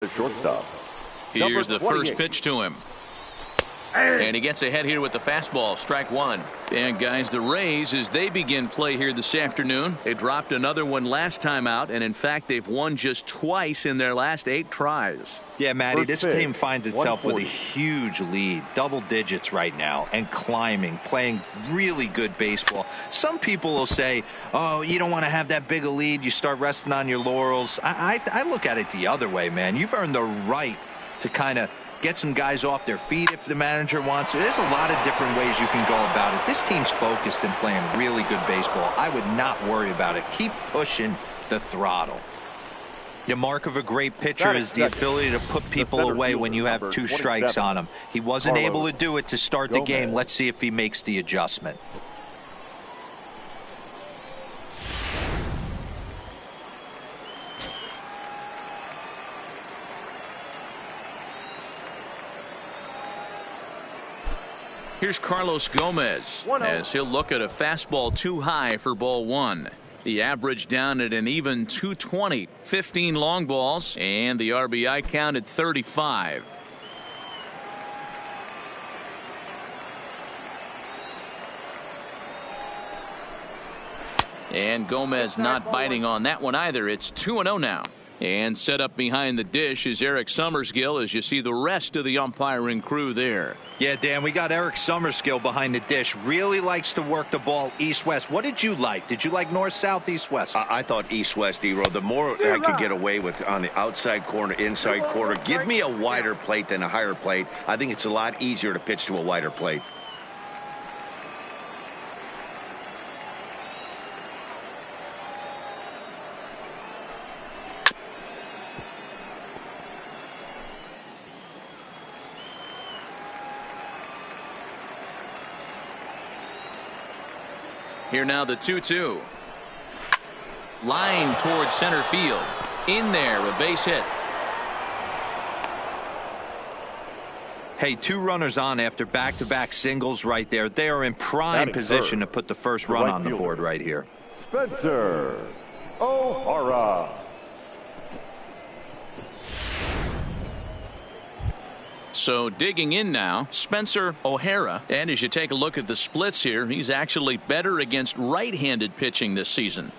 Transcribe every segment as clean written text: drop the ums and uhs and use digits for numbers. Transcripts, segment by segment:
The shortstop. Here's the first pitch to him. And he gets ahead here with the fastball. Strike one. And guys, the Rays, as they begin play here this afternoon, they dropped another one last time out, and in fact they've won just twice in their last 8 tries. Yeah, Matty, this team finds itself with a huge lead, double digits right now, and climbing, playing really good baseball. Some people will say, oh, you don't want to have that big a lead, you start resting on your laurels. I look at it the other way, man. You've earned the right to kind of get some guys off their feet if the manager wants to. There's a lot of different ways you can go about it. This team's focused and playing really good baseball. I would not worry about it. Keep pushing the throttle. The mark of a great pitcher is the ability to put people away when you have 2 strikes on him. He wasn't able to do it to start the game. Let's see if he makes the adjustment. Here's Carlos Gomez as he'll look at a fastball too high for ball 1. The average down at an even 220. 15 long balls, and the RBI count at 35. And Gomez not biting on that one either. It's 2-0 now. And set up behind the dish is Eric Summerskill as you see the rest of the umpiring crew there. Yeah, Dan, we got Eric Summerskill behind the dish. Really likes to work the ball east-west. What did you like? Did you like north-south, east-west? I thought east-west, D-Row. The more I could get away with on the outside corner, inside corner, give me a wider plate than a higher plate. I think it's a lot easier to pitch to a wider plate. Here now the 2-2. Line towards center field. In there, a base hit. Hey, 2 runners on after back-to-back singles right there. They are in prime position to put the first run on the board right here. Spencer O'Hara. So digging in now, Spencer O'Hara. And as you take a look at the splits here, he's actually better against right-handed pitching this season.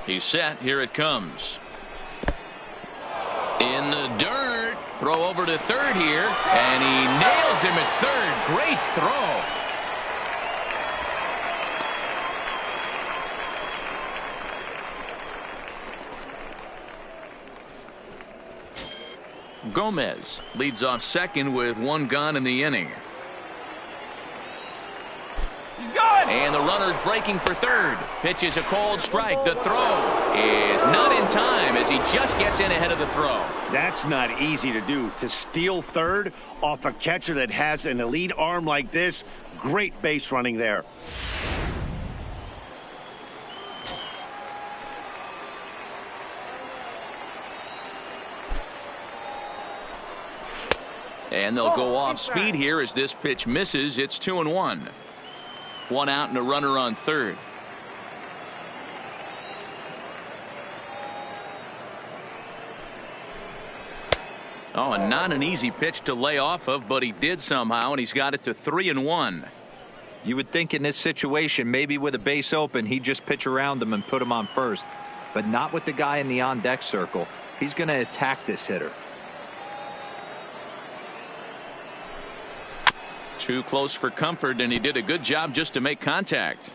He's set. Here it comes. In the dirt. Throw over to third here, and he nails him at third. Great throw. Gomez leads off second with 1 gone in the inning. He's gone. And the runner's breaking for third. Pitches a cold strike. The throw is not in time as he just gets in ahead of the throw. That's not easy to do. To steal third off a catcher that has an elite arm like this. Great base running there. And they'll go off speed here as this pitch misses. It's 2-1. 1 out and a runner on third. Oh, and not an easy pitch to lay off of, but he did somehow, and he's got it to 3-1. You would think in this situation, maybe with a base open, he'd just pitch around him and put him on first. But not with the guy in the on-deck circle. He's going to attack this hitter. Too close for comfort, and he did a good job just to make contact.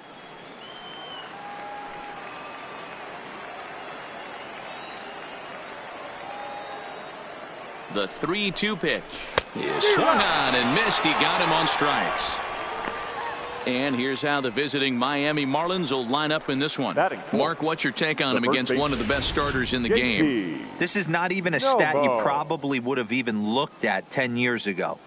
The 3-2 pitch is swung on and missed. He got him on strikes. And here's how the visiting Miami Marlins will line up in this one. Mark, what's your take on him against one of the best starters in the game? This is not even a stat you probably would have even looked at 10 years ago.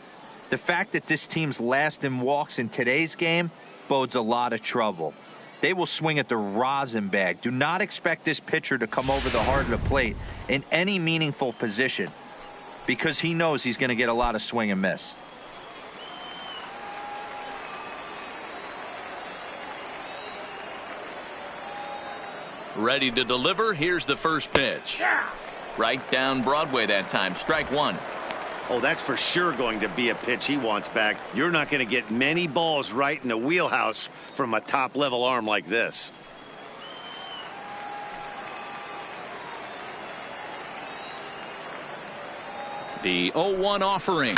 The fact that this team's last in walks in today's game bodes a lot of trouble. They will swing at the rosin bag. Do not expect this pitcher to come over the heart of the plate in any meaningful position. because he knows he's going to get a lot of swing and miss. Ready to deliver. Here's the first pitch. Right down Broadway that time. Strike one. Oh, that's for sure going to be a pitch he wants back. You're not going to get many balls right in the wheelhouse from a top-level arm like this. The 0-1 offering.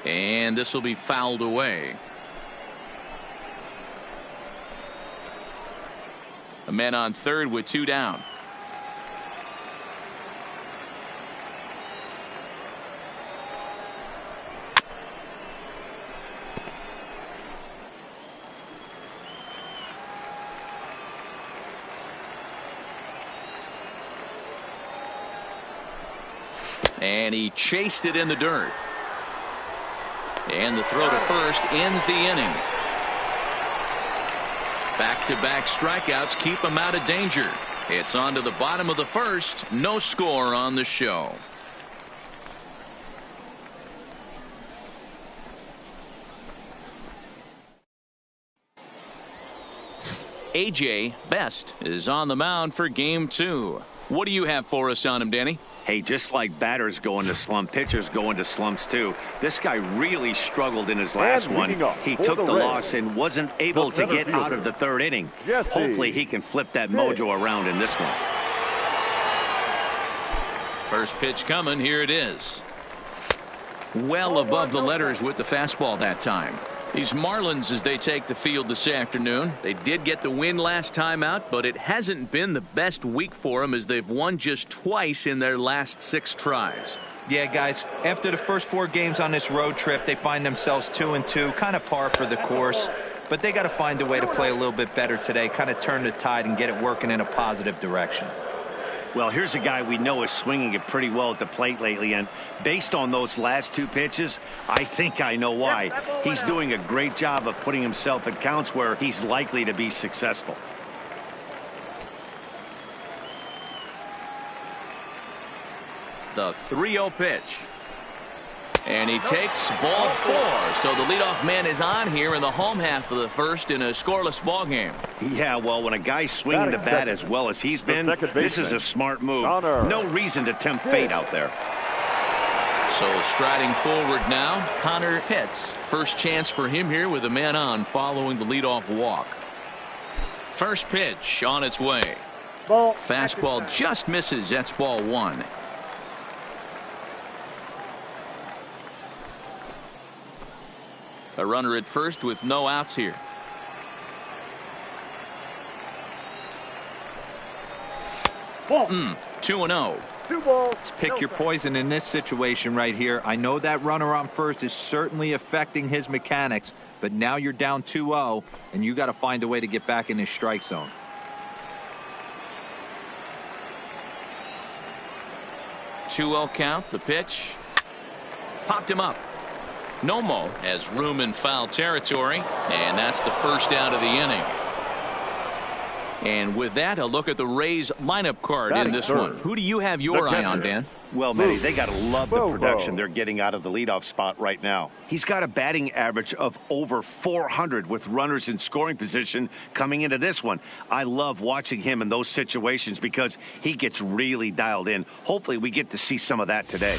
And this will be fouled away. A man on third with two down. And he chased it in the dirt. And the throw to first ends the inning. Back-to-back strikeouts keep him out of danger. It's on to the bottom of the first. No score on the show. A.J. Best is on the mound for game 2. What do you have for us on him, Danny? Hey, just like batters go into slump, pitchers go into slumps too. This guy really struggled in his last one. He took the loss and wasn't able to get out of the third inning. Hopefully he can flip that mojo around in this one. First pitch coming. Here it is. Well above the letters with the fastball that time. These Marlins, as they take the field this afternoon, they did get the win last time out, but it hasn't been the best week for them as they've won just twice in their last 6 tries. Yeah, guys, after the first 4 games on this road trip, they find themselves 2-2, kind of par for the course. But they got to find a way to play a little bit better today, kind of turn the tide and get it working in a positive direction. Well, here's a guy we know is swinging it pretty well at the plate lately, and based on those last 2 pitches, I think I know why. He's doing a great job of putting himself at counts where he's likely to be successful. The 3-0 pitch. And he takes ball 4. So the leadoff man is on here in the home half of the first in a scoreless ball game. Yeah, well, when a guy's swinging the bat as well as he's been, this is a smart move. No reason to tempt fate out there. So striding forward now, Connor Pitts. First chance for him here with a man on following the leadoff walk. First pitch on its way. Fastball just misses. That's ball 1. A runner at first with no outs here. Ball. 2-0. 2 balls. Pick your poison in this situation right here. I know that runner on first is certainly affecting his mechanics, but now you're down 2-0, and you got to find a way to get back in this strike zone. Two-0 count. The pitch popped him up. Nomo has room in foul territory, and that's the first out of the inning. And with that, a look at the Rays lineup card in this one. Who do you have your eye on, Dan? Well, Manny, they got to love the production they're getting out of the leadoff spot right now. He's got a batting average of over 400 with runners in scoring position coming into this one. I love watching him in those situations because he gets really dialed in. Hopefully we get to see some of that today.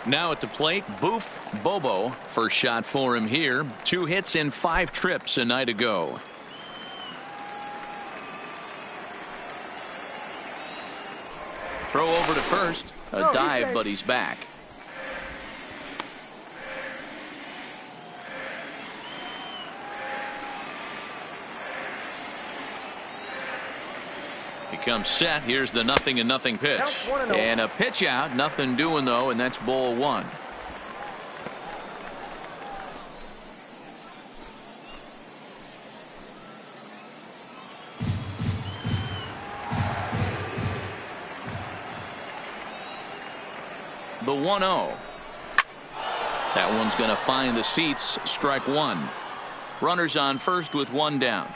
Now at the plate, Boof Bobo. First shot for him here. 2 hits in 5 trips a night ago. Throw over to first. A dive, but he's back. He comes set. Here's the 0-0 pitch. And a pitch out. Nothing doing, though, and that's ball 1. The 1-0. That one's going to find the seats. Strike 1. Runners on first with 1 down.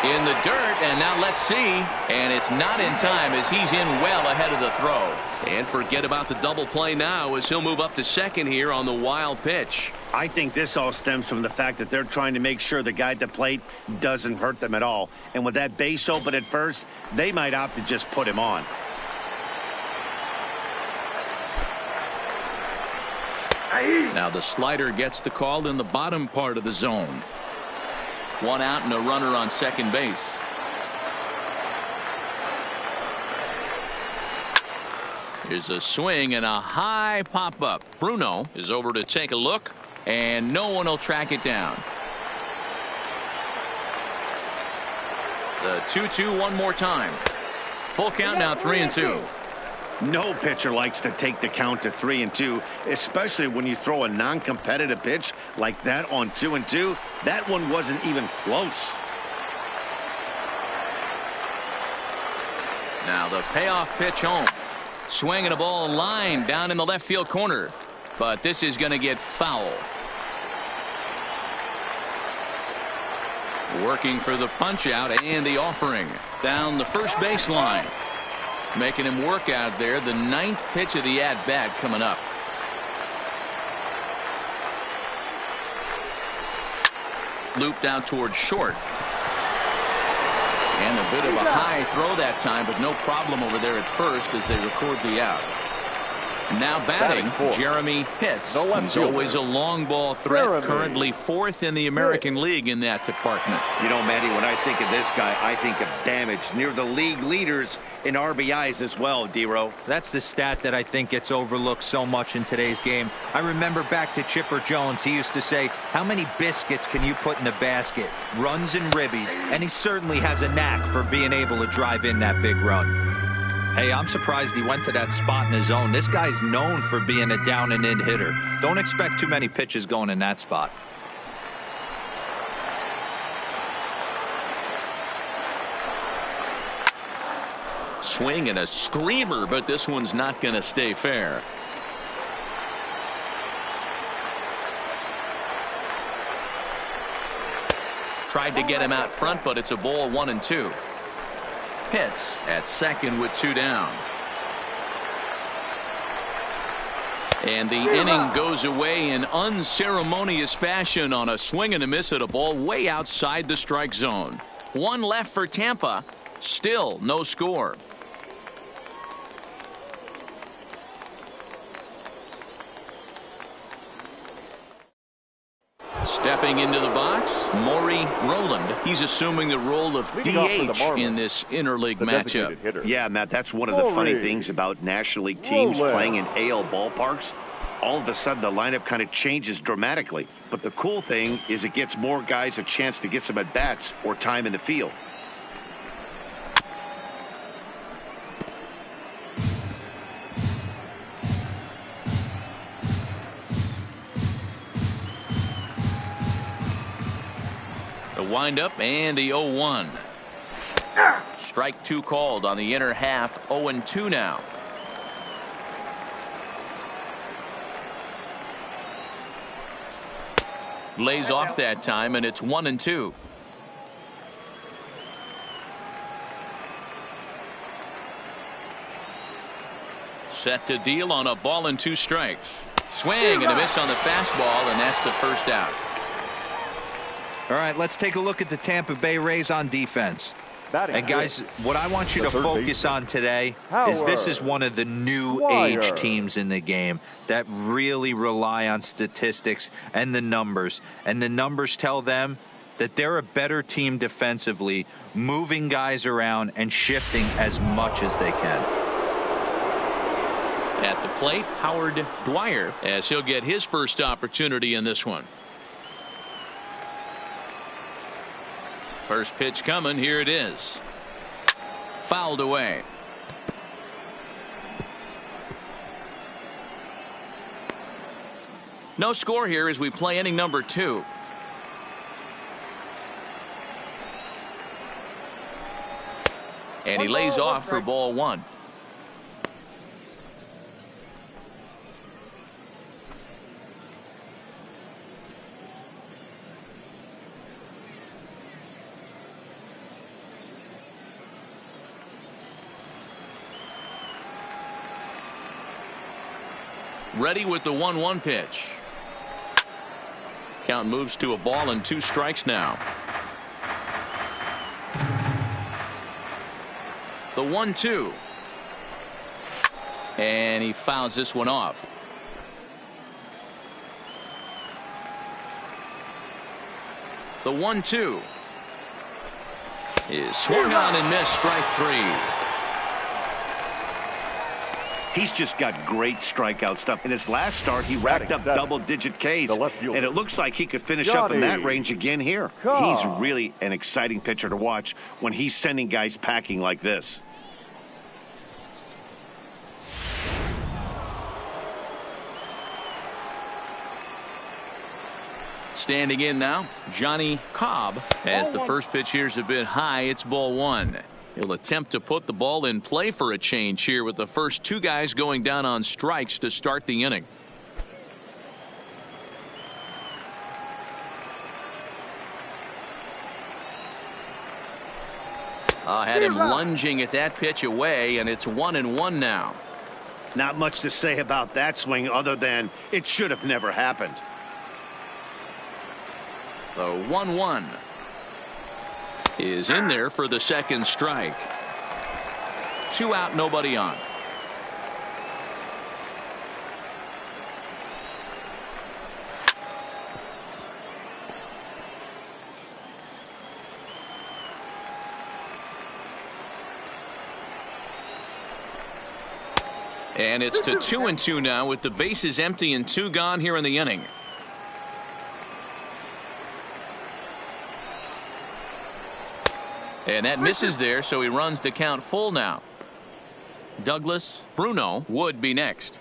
in the dirt, and now let's see. And it's not in time as he's in well ahead of the throw. And forget about the double play now as he'll move up to second here on the wild pitch. I think this all stems from the fact that they're trying to make sure the guy at the plate doesn't hurt them at all. And with that base open at first, they might opt to just put him on. Now the slider gets the call in the bottom part of the zone. One out and a runner on second base. Here's a swing and a high pop up. Bruno is over to take a look, and no one will track it down. The 2-2 one more time. Full count now, 3-2. No pitcher likes to take the count to 3-2, especially when you throw a non-competitive pitch like that on 2-2. That one wasn't even close. Now the payoff pitch home. Swinging a ball line down in the left field corner. But this is going to get foul. Working for the punch out and the offering. Down the first baseline. Making him work out there. The 9th pitch of the at-bat coming up. Looped out towards short. And a bit of a high throw that time, but no problem over there at first as they record the out. Now batting, Jeremy Pitts. He's always a long ball threat, currently 4th in the American League in that department. You know, Matty, when I think of this guy, I think of damage. Near the league leaders in RBIs as well, D-Row. That's the stat that I think gets overlooked so much in today's game. I remember back to Chipper Jones. He used to say, how many biscuits can you put in a basket? Runs and ribbies. And he certainly has a knack for being able to drive in that big run. Hey, I'm surprised he went to that spot in his own. This guy's known for being a down and in hitter. Don't expect too many pitches going in that spot. Swing and a screamer, but this one's not going to stay fair. Tried to get him out front, but it's a ball 1-2. Pitts at second with 2 down. And the inning goes away in unceremonious fashion on a swing and a miss at a ball way outside the strike zone. 1 left for Tampa. Still no score. Stepping into the box, Maury Rowland. He's assuming the role of DH in this interleague matchup. Yeah, Matt, that's one of the funny things about National League teams playing in AL ballparks. All of a sudden, the lineup kind of changes dramatically. But the cool thing is it gets more guys a chance to get some at-bats or time in the field. Windup and the 0-1. Strike 2 called on the inner half. 0-2 now. Lays off that time, and it's 1-2. Set to deal on a ball and 2 strikes. Swing and a miss on the fastball, and that's the first out. All right, let's take a look at the Tampa Bay Rays on defense. And guys, what I want you to focus on today is this is one of the new age teams in the game that really rely on statistics and the numbers. And the numbers tell them that they're a better team defensively, moving guys around and shifting as much as they can. At the plate, Howard Dwyer, as he'll get his first opportunity in this one. First pitch coming. Here it is. Fouled away. No score here as we play inning number 2. And he lays off for ball 1. ready with the 1-1 pitch. Count moves to a ball and 2 strikes now. The 1-2. And he fouls this one off. The 1-2 is swung on and missed. Strike 3. He's just got great strikeout stuff. In his last start, he racked up double-digit Ks, and it looks like he could finish up in that range again here. He's really an exciting pitcher to watch when he's sending guys packing like this. Standing in now, Johnny Cobb. As the first pitch here's a bit high, it's ball 1. He'll attempt to put the ball in play for a change here with the first 2 guys going down on strikes to start the inning. Had him lunging at that pitch away, and it's 1-1 now. Not much to say about that swing other than it should have never happened. The 1-1 is in there for the second strike. 2 out, nobody on. And it's to 2-2 now with the bases empty and 2 gone here in the inning. And that misses there, so he runs the count full now. Douglas Bruno would be next.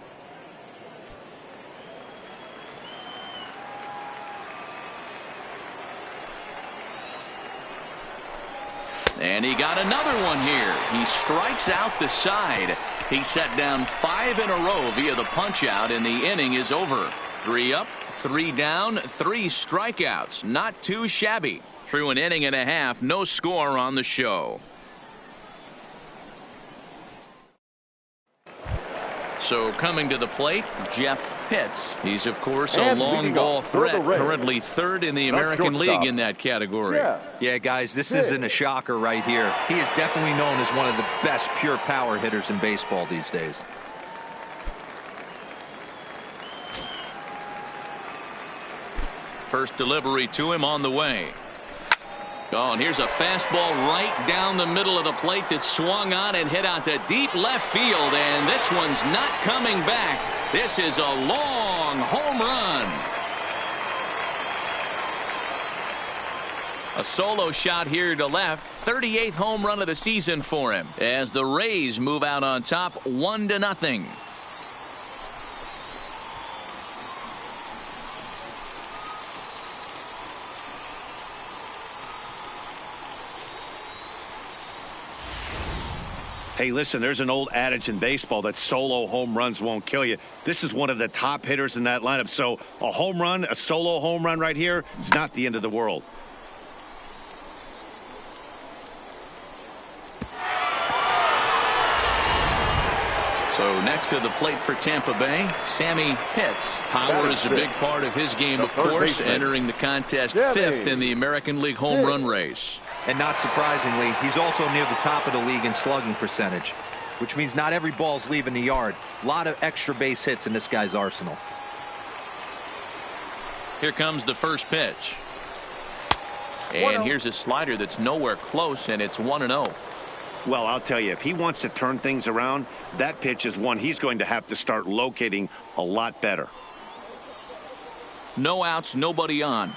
And he got another one here. He strikes out the side. He set down 5 in a row via the punch out, and the inning is over. 3 up, 3 down, 3 strikeouts. Not too shabby. Through an inning and a half, no score on the show. So coming to the plate, Jeff Pitts. He's, of course, a long ball threat, currently 3rd in the American League in that category. Yeah, guys, this isn't a shocker right here. He is definitely known as one of the best pure power hitters in baseball these days. First delivery to him on the way. Oh, and here's a fastball right down the middle of the plate that swung on and hit out to deep left field, and this one's not coming back. This is a long home run. A solo shot here to left. 38th home run of the season for him as the Rays move out on top 1-0. Hey, listen, there's an old adage in baseball that solo home runs won't kill you. This is one of the top hitters in that lineup. So a home run, a solo home run right here is not the end of the world. So next to the plate for Tampa Bay, Sammy Pitts. Power is a big part of his game, of course, entering the contest 5th in the American League home run race. And not surprisingly, he's also near the top of the league in slugging percentage, which means not every ball's leaving the yard. A lot of extra base hits in this guy's arsenal. Here comes the first pitch. And here's a slider that's nowhere close, and it's 1-0. Well, I'll tell you, if he wants to turn things around, that pitch is one he's going to have to start locating a lot better. No outs, nobody on.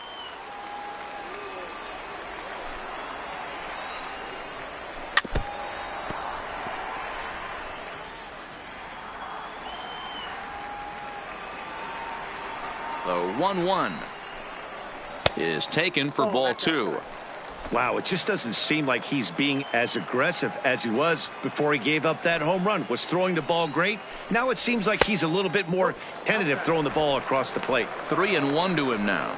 The 1-1 is taken for ball 2. Wow, it just doesn't seem like he's being as aggressive as he was before he gave up that home run. Was throwing the ball great. Now it seems like he's a little bit more tentative throwing the ball across the plate. 3-1 to him now.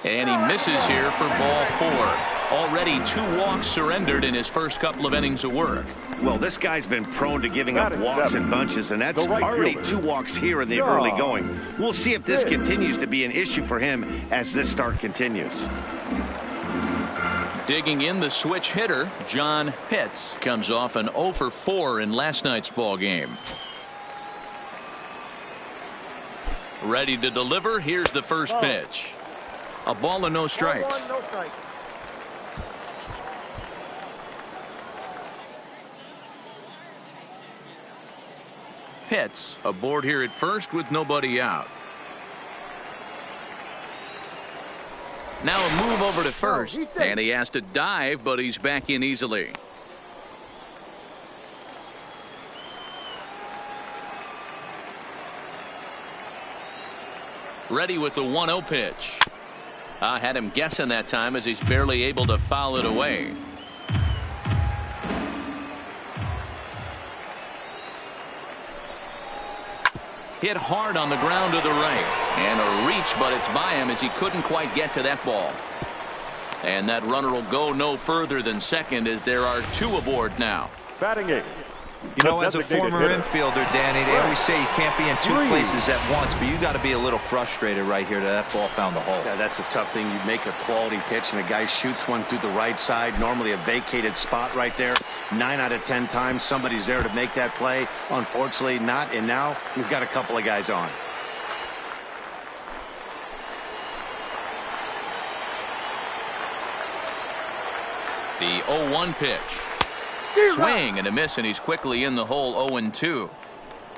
And he misses here for ball 4. Already 2 walks surrendered in his first couple of innings of work. Well, this guy's been prone to giving up walks in bunches, and that's already 2 walks here in the early going. We'll see if this continues to be an issue for him as this start continues. Digging in, the switch hitter, John Pitts, comes off an 0 for 4 in last night's ball game. Ready to deliver. Here's the first pitch. A ball and no strikes. Pitts aboard here at first with nobody out. Now a move over to first, and he has to dive, but he's back in easily. Ready with the 1-0 pitch. I had him guessing that time as he's barely able to foul it away. Hit hard on the ground to the right. And a reach, but it's by him as he couldn't quite get to that ball. And that runner will go no further than second as there are 2 aboard now. Batting 8. You know, as a former infielder, Danny, they always say you can't be in 2 places at once, but you got to be a little frustrated right here that that ball found the hole. Yeah, that's a tough thing. You make a quality pitch and a guy shoots one through the right side, normally a vacated spot right there. 9 out of 10 times somebody's there to make that play. Unfortunately not, and now you've got a couple of guys on. The 0-1 pitch. Swing and a miss, and he's quickly in the hole. 0-2.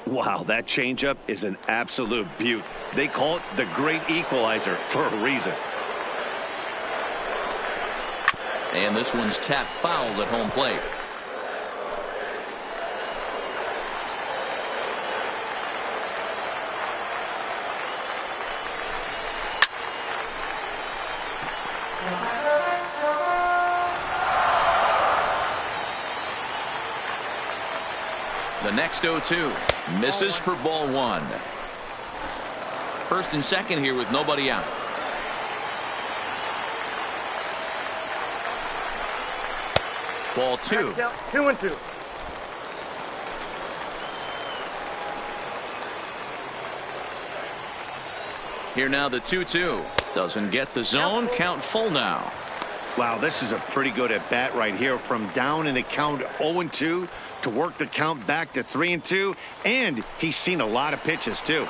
Wow, that changeup is an absolute beaut. They call it the great equalizer for a reason. And this one's tapped foul at home plate. The next 0-2 misses for ball 1. First and second here with nobody out. Ball 2. 2-2. Here now the 2-2. Doesn't get the zone. Count full now. Wow, this is a pretty good at bat right here, from down in the count 0-2 to work the count back to 3-2, and he's seen a lot of pitches too.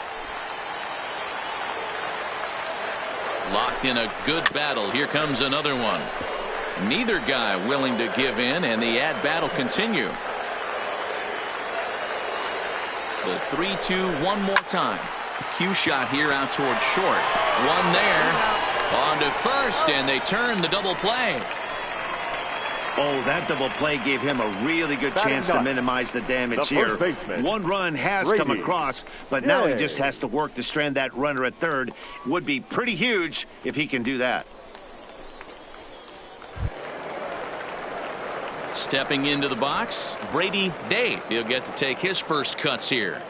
Locked in a good battle. Here comes another one. Neither guy willing to give in, and the at-bat will continue. The 3-2 one more time. Cue shot here out towards short. One there. On to first, and they turn the double play. Oh, that double play gave him a really good chance to minimize the damage here. One run has come across, but now he just has to work to strand that runner at third. Would be pretty huge if he can do that. Stepping into the box, Brady Day. He'll get to take his first cuts here.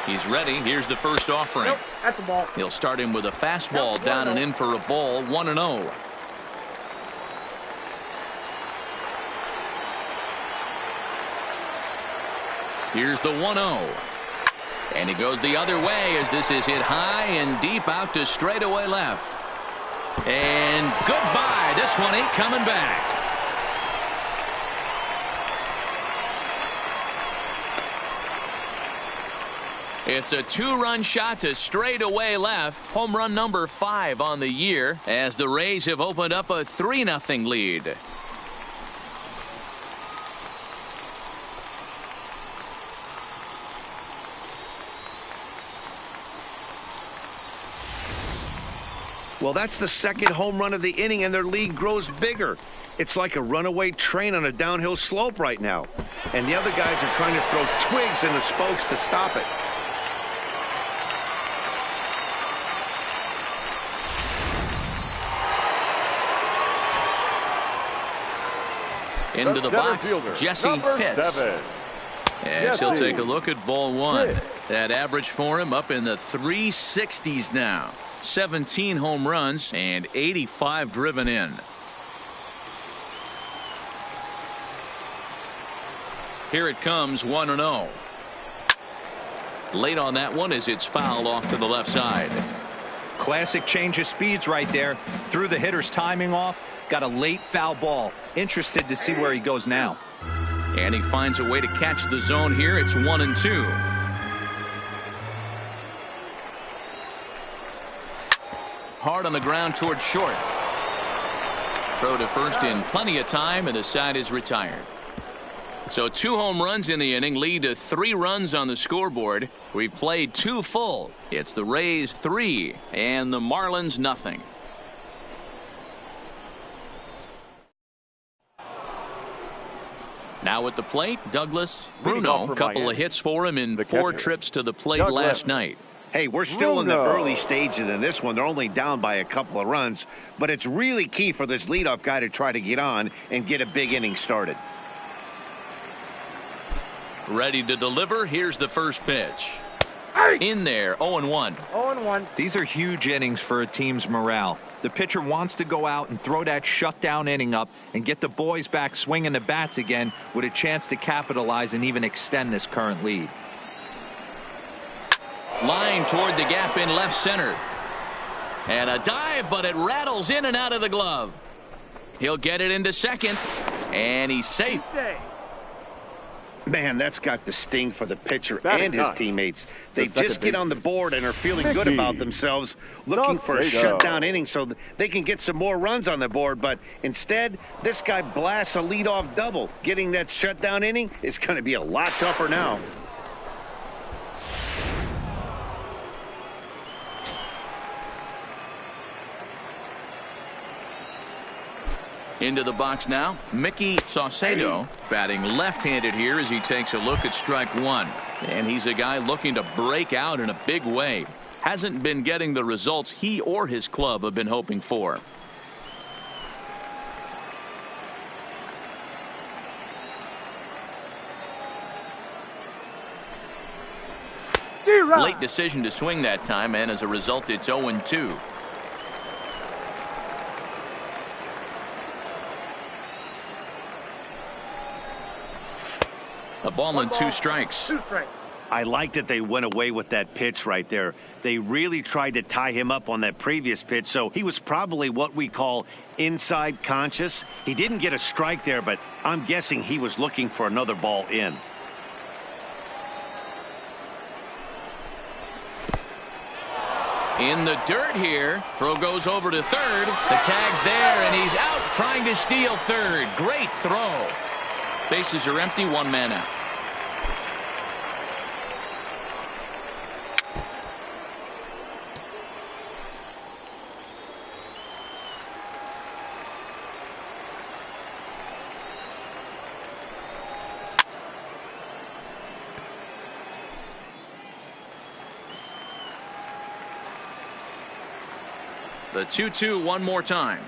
He's ready. Here's the first offering. Nope, at the ball. He'll start him with a fastball down and in for a ball. 1-0. Here's the 1-0. And he goes the other way as this is hit high and deep out to straightaway left. And goodbye. This one ain't coming back. It's a 2-run shot to straightaway left. Home run number 5 on the year as the Rays have opened up a 3-0 lead. Well, that's the second home run of the inning, and their lead grows bigger. It's like a runaway train on a downhill slope right now. And the other guys are trying to throw twigs in the spokes to stop it. Into the box, Jesse Pitts. As he'll take a look at ball one. That average for him up in the 360s now. 17 home runs and 85 driven in. Here it comes, 1-0. Late on that one as it's fouled off to the left side. Classic change of speeds right there. Threw the hitter's timing off. Got a late foul ball. Interested to see where he goes now. And he finds a way to catch the zone here. It's 1-2. Hard on the ground towards short. Throw to first in plenty of time, and the side is retired. So 2 home runs in the inning lead to 3 runs on the scoreboard. We've played 2 full. It's the Rays 3 and the Marlins nothing. Now at the plate, Douglas Bruno. Couple of hits for him in 4 trips to the plate last night. Hey, we're still in the early stages in this one. They're only down by a couple of runs, but it's really key for this leadoff guy to try to get on and get a big inning started. Ready to deliver. Here's the first pitch. In there, 0-1. 0-1. These are huge innings for a team's morale. The pitcher wants to go out and throw that shutdown inning up and get the boys back swinging the bats again with a chance to capitalize and even extend this current lead. Line toward the gap in left center. And a dive, but it rattles in and out of the glove. He'll get it into second, and he's safe. Man, that's got the sting for the pitcher and his teammates. They just get on the board and are feeling good about themselves, looking for a shutdown inning so they can get some more runs on the board. But instead, this guy blasts a leadoff double. Getting that shutdown inning is going to be a lot tougher now. Into the box now, Mickey Saucedo batting left-handed here as he takes a look at strike one. And he's a guy looking to break out in a big way. Hasn't been getting the results he or his club have been hoping for. Late decision to swing that time, and as a result, it's 0-2. A ball and 2 strikes. I like that they went away with that pitch right there. They really tried to tie him up on that previous pitch, so he was probably what we call inside conscious. He didn't get a strike there, but I'm guessing he was looking for another ball in. In the dirt here. Throw goes over to third. The tag's there, and he's out trying to steal third. Great throw. Bases are empty, 1 man out. The 2-2 one more time.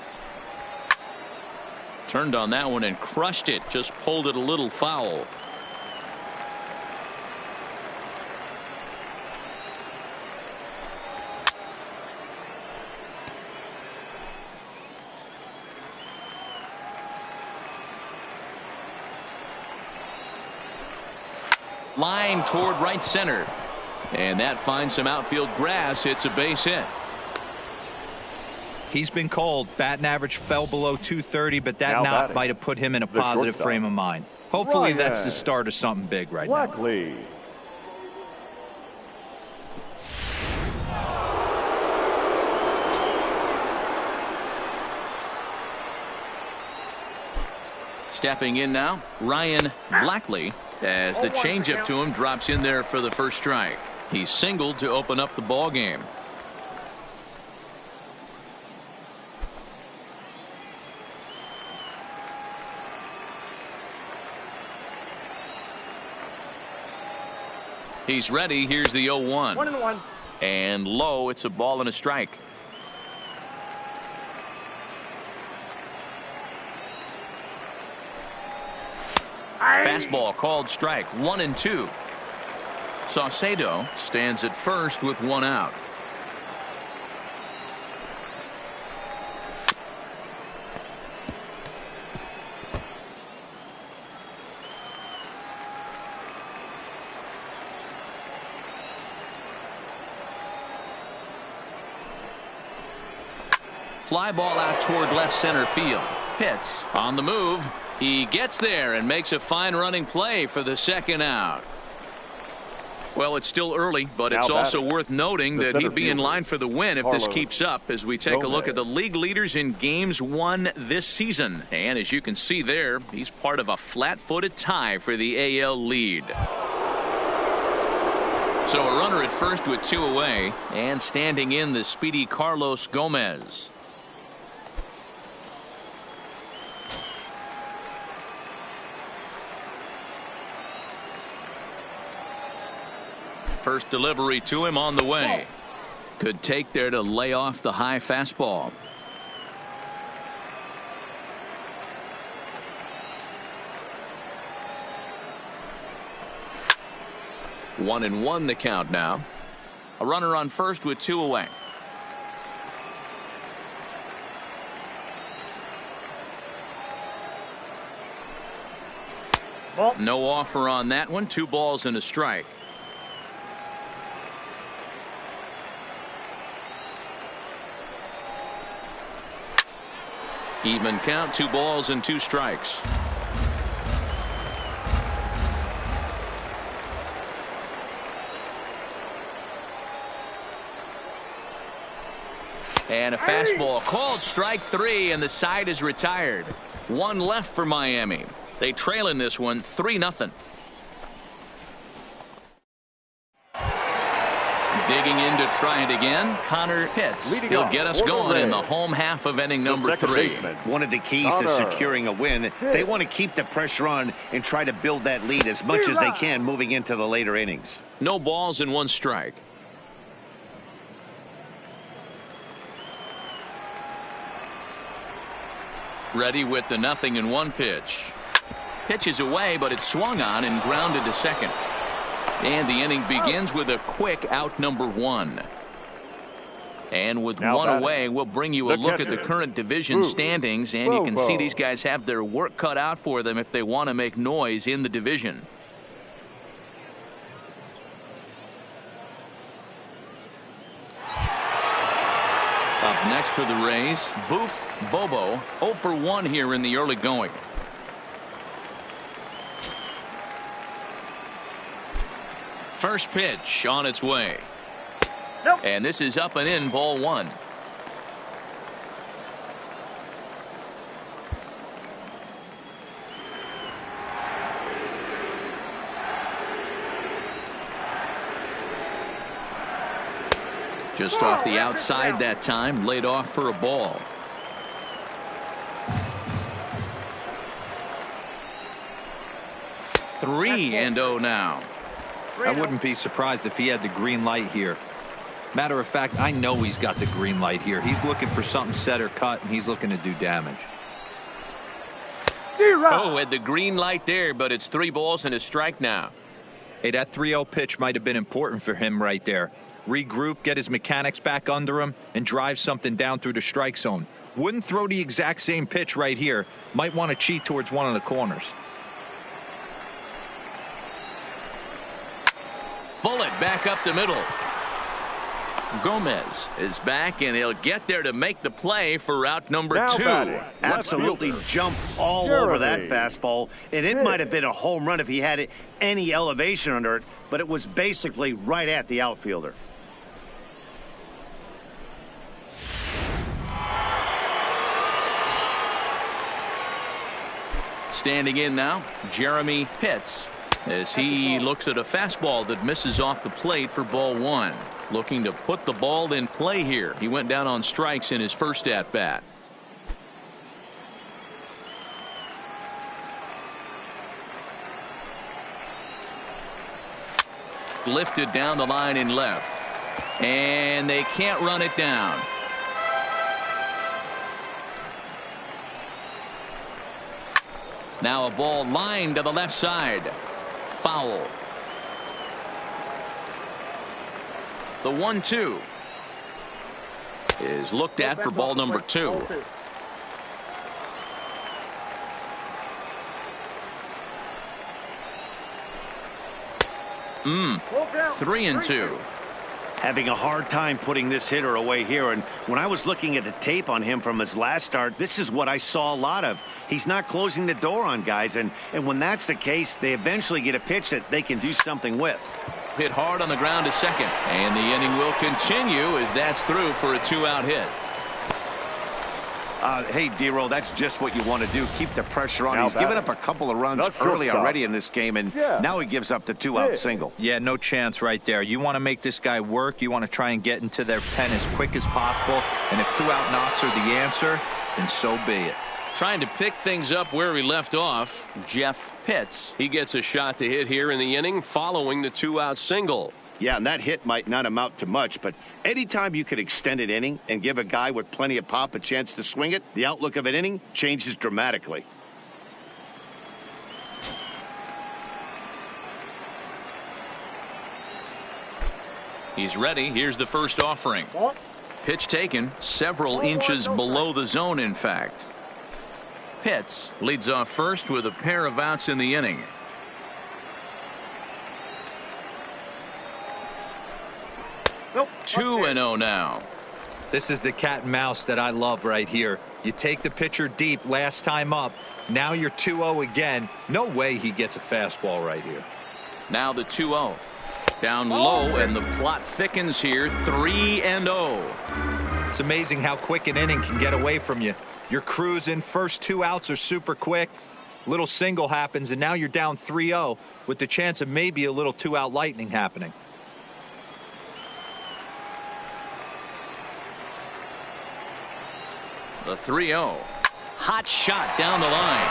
Turned on that one and crushed it. Just pulled it a little foul. Line toward right center. And that finds some outfield grass. It's a base hit. He's been called. Batting average fell below 230, but that knock might have put him in a positive frame of mind. Hopefully that's the start of something big right now. Stepping in now, Ryan Blackley, as the changeup to him drops in there for the first strike. He singled to open up the ball game. He's ready. Here's the 0-1. 1-1. And low. It's a ball and a strike. Fastball called strike. 1-2. Saucedo stands at first with one out. Fly ball out toward left center field. Pitts on the move. He gets there and makes a fine running play for the second out. Well, it's still early, but it's also worth noting that he'd be in line for the win if this keeps up as we take a look at the league leaders in games won this season. And as you can see there, he's part of a flat-footed tie for the AL lead. So a runner at first with two away, and standing in the speedy Carlos Gomez. First delivery to him on the way. Good take there to lay off the high fastball. One and one the count now. A runner on first with two away. No offer on that one. 2 balls and a strike. Even count. 2 balls and 2 strikes. And a fastball called strike 3, and the side is retired. 1 left for Miami. They trail in this one 3-0. Digging in to try it again, Connor Pitts. He'll get us going in the home half of inning number 3. One of the keys to securing a win, they want to keep the pressure on and try to build that lead as much as they can moving into the later innings. No balls and 1 strike. Ready with the 0-1 pitch. Pitch is away, but it's swung on and grounded to second. And the inning begins with a quick out number 1. And with Now 1 batting, away, we'll bring you a look at the current division standings, and you can see these guys have their work cut out for them if they want to make noise in the division. Up next for the Rays, Boof Bobo, 0 for 1 here in the early going. First pitch on its way. Nope. And this is up and in, ball 1. Just off the outside that time, laid off for a ball. Three and 0 now. I wouldn't be surprised if he had the green light here. Matter of fact, I know he's got the green light here. He's looking for something set or cut, and he's looking to do damage. Oh, had the green light there, but it's 3 balls and a strike now. Hey, that 3-0 pitch might have been important for him right there. Regroup, get his mechanics back under him, and drive something down through the strike zone. Wouldn't throw the exact same pitch right here. Might want to cheat towards one of the corners. Bullet back up the middle. Gomez is back, and he'll get there to make the play for out number Now 2. batting, Absolutely jumped all over that fastball, and it might have been a home run if he had any elevation under it, but it was basically right at the outfielder. Standing in now, Jeremy Pitts, as he looks at a fastball that misses off the plate for ball 1. Looking to put the ball in play here. He went down on strikes in his first at bat. Lifted down the line in left, and they can't run it down. Now a ball lined to the left side. Foul. The 1-2 is looked at for ball number 2. Three and two. Having a hard time putting this hitter away here, and when I was looking at the tape on him from his last start, this is what I saw a lot of. He's not closing the door on guys, and when that's the case, they eventually get a pitch that they can do something with. Hit hard on the ground to second, and the inning will continue as that's through for a 2-out hit. Hey, D-Roll, that's just what you want to do. Keep the pressure on. Now He's given up a couple of runs early already in this game, and now he gives up the 2-out single. Yeah, no chance right there. You want to make this guy work. You want to try and get into their pen as quick as possible, and if 2-out knocks are the answer, then so be it. Trying to pick things up where he left off, Jeff Pitts. He gets a shot to hit here in the inning following the 2-out single. Yeah, and that hit might not amount to much, but anytime you can extend an inning and give a guy with plenty of pop a chance to swing it, the outlook of an inning changes dramatically. He's ready. Here's the first offering. Pitch taken several inches below the zone, in fact. Pitts leads off first with a pair of outs in the inning. Nope. 2-0 now. This is the cat and mouse that I love right here. You take the pitcher deep last time up. Now you're 2-0 again. No way he gets a fastball right here. Now the 2-0. Down low, and the plot thickens here. 3-0. It's amazing how quick an inning can get away from you. You're cruising. First 2 outs are super quick. Little single happens, and now you're down 3-0 with the chance of maybe a little 2-out lightning happening. The 3-0. Hot shot down the line.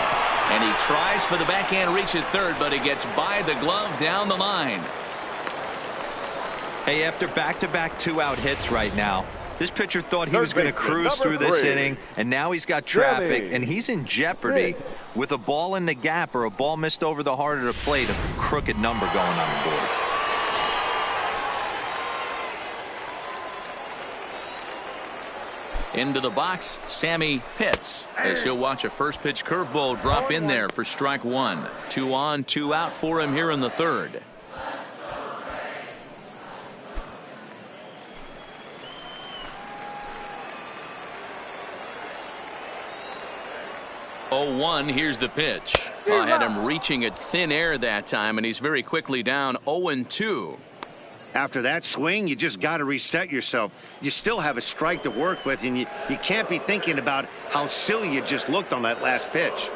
And he tries for the backhand reach at third, but he gets by the glove down the line. Hey, after back-to-back 2-out hits right now, this pitcher thought he was going to cruise through this inning, and now he's got traffic, and he's in jeopardy with a ball in the gap or a ball missed over the heart of the plate, a crooked number going on the board. Into the box, Sammy Pitts, as he'll watch a first pitch curveball drop in there for strike 1. 2 on, 2 out for him here in the third. Oh, 1, here's the pitch. I had him reaching at thin air that time, and he's very quickly down 0-2. After that swing, you just got to reset yourself. You still have a strike to work with, and you can't be thinking about how silly you just looked on that last pitch.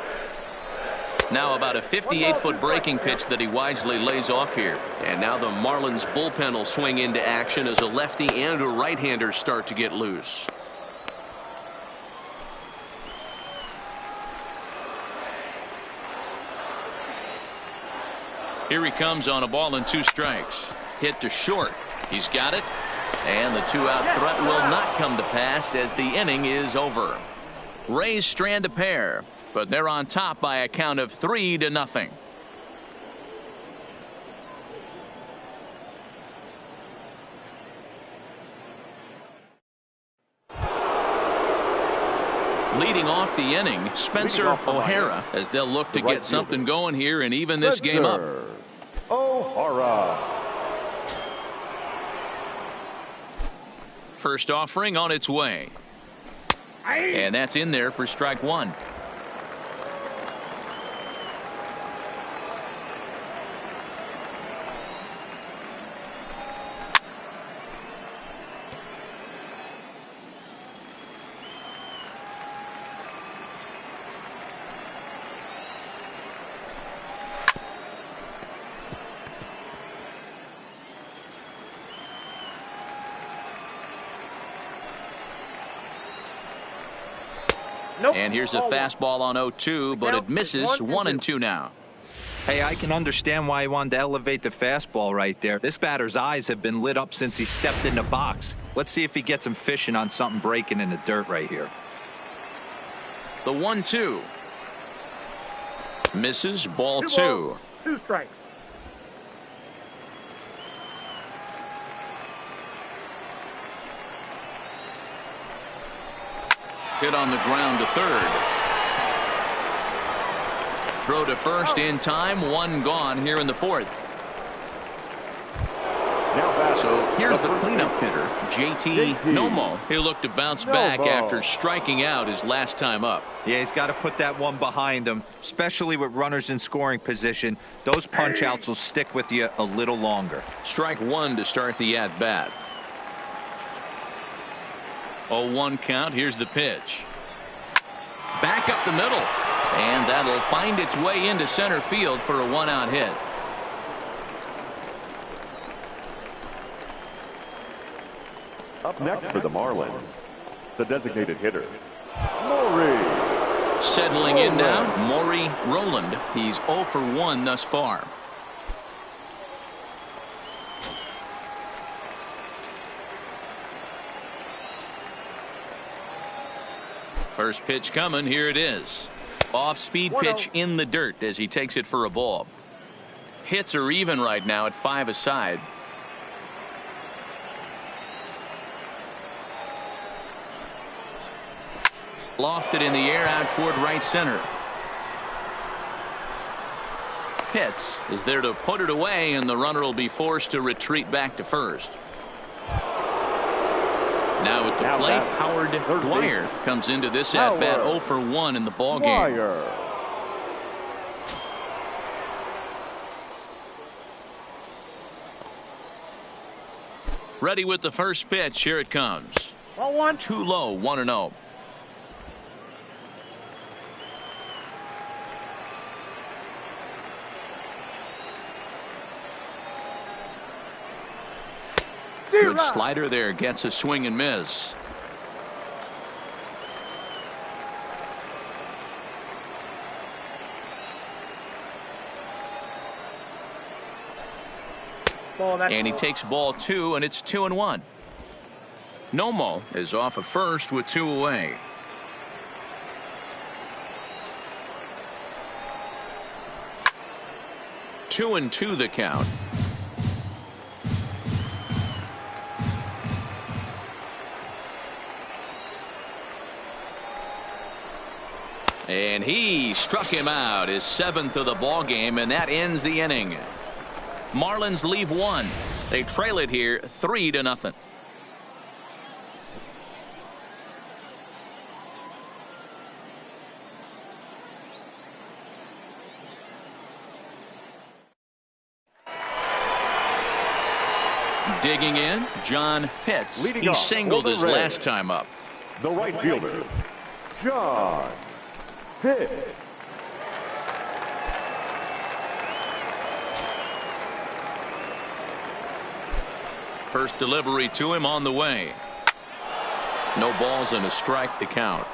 Now about a 58-foot breaking pitch that he wisely lays off here. And now the Marlins bullpen will swing into action as a lefty and a right-hander start to get loose. Here he comes on a ball and 2 strikes. Hit to short. He's got it. And the 2-out threat will not come to pass as the inning is over. Rays strand a pair, but they're on top by a count of 3-0. Leading off the inning, Spencer O'Hara, as they'll look to get something going here and even this game up. O'Hara. First offering on its way. And that's in there for strike 1. And here's a fastball on 0-2, but it misses. 1-2 now. Hey, I can understand why he wanted to elevate the fastball right there. This batter's eyes have been lit up since he stepped in the box. Let's see if he gets him fishing on something breaking in the dirt right here. The 1-2. Misses, ball 2. 2 strikes. Hit on the ground to third. Throw to first in time. 1 gone here in the 4th. So here's the cleanup hitter, JT Nomo. He'll look to bounce back after striking out his last time up. Yeah, he's got to put that one behind him, especially with runners in scoring position. Those punch outs will stick with you a little longer. Strike 1 to start the at bat. 0-1 count. Here's the pitch. Back up the middle, and that'll find its way into center field for a 1-out hit. Up next for the Marlins, the designated hitter, Maury. Settling in now, Maury Rowland. He's 0 for 1 thus far. First pitch coming. Here it is. Off-speed pitch in the dirt as he takes it for a ball. Hits are even right now at 5 aside. Lofted in the air out toward right center. Hits is there to put it away, and the runner will be forced to retreat back to first. Now at the plate, Howard Dwyer comes into this at bat 0 for 1 in the ball game. Ready with the first pitch. Here it comes. 1-1. Too low. 1-0. Good slider there, gets a swing and miss. And he takes ball 2, and it's 2-1. Nomo is off of first with 2 away. Two and 2 the count. And he struck him out, his 7th of the ball game, and that ends the inning. Marlins leave 1. They trail it here 3-0. Digging in, John Pitts. He singled his last time up. The right fielder, John Pitts. First delivery to him on the way. No balls and a strike to count.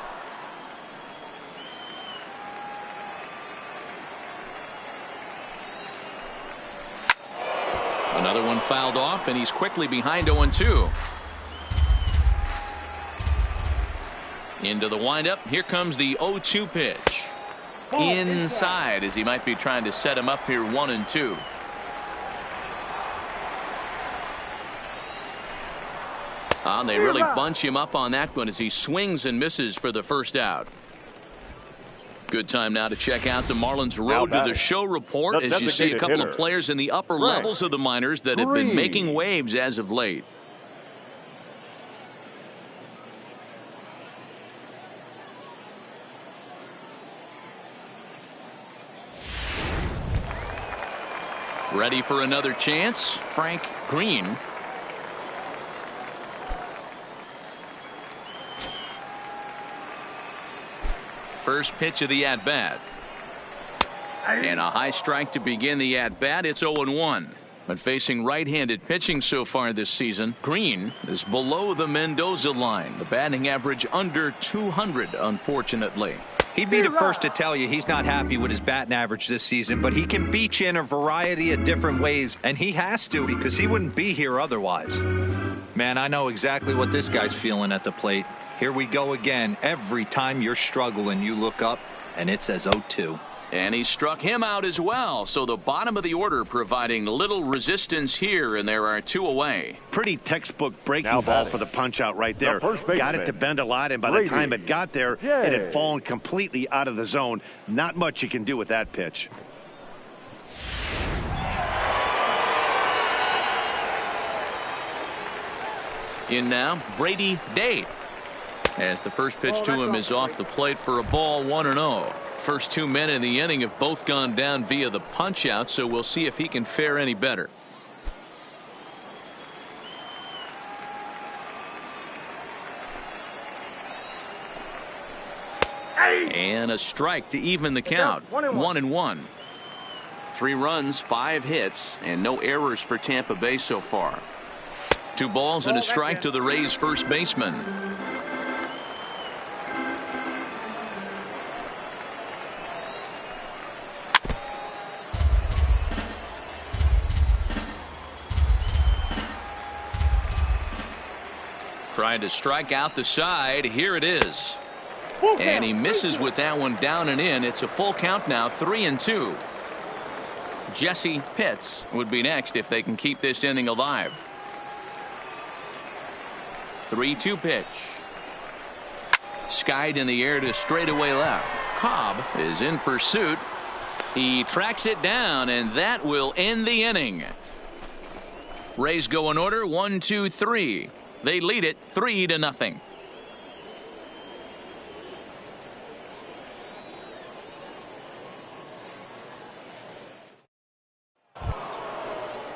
Another one fouled off, and he's quickly behind 0-2. Into the windup. Here comes the 0-2 pitch. Inside, as he might be trying to set him up here 1-2. They really bunch him up on that one as he swings and misses for the first out. Good time now to check out the Marlins Road to the Show report as you see a couple of players in the upper levels of the minors that have been making waves as of late. Ready for another chance, Frank Green. First pitch of the at-bat. And a high strike to begin the at-bat. It's 0-1. But facing right-handed pitching so far this season, Green is below the Mendoza line. The batting average under 200, unfortunately. He'd be the first to tell you he's not happy with his batting average this season, but he can beat you in a variety of different ways, and he has to because he wouldn't be here otherwise. Man, I know exactly what this guy's feeling at the plate. Here we go again. Every time you're struggling, you look up, and it says 0-2. And he struck him out as well. So the bottom of the order providing little resistance here, and there are 2 away. Pretty textbook breaking ball for the punch out right there. Got it to bend a lot, and by the time it got there, it had fallen completely out of the zone. Not much you can do with that pitch. In now, Brady Day. As the first pitch to him is off the plate for a ball, 1-0. First 2 men in the inning have both gone down via the punch out, so we'll see if he can fare any better. And a strike to even the count. 1-1. 3 runs, 5 hits, and no errors for Tampa Bay so far. 2 balls and a strike to the Rays first baseman. Trying to strike out the side. Here it is. And he misses with that one down and in. It's a full count now, 3-2. Jesse Pitts would be next if they can keep this inning alive. 3-2 pitch. Skied in the air to straightaway left. Cobb is in pursuit. He tracks it down, and that will end the inning. Rays go in order, 1, 2, 3. They lead it 3-0.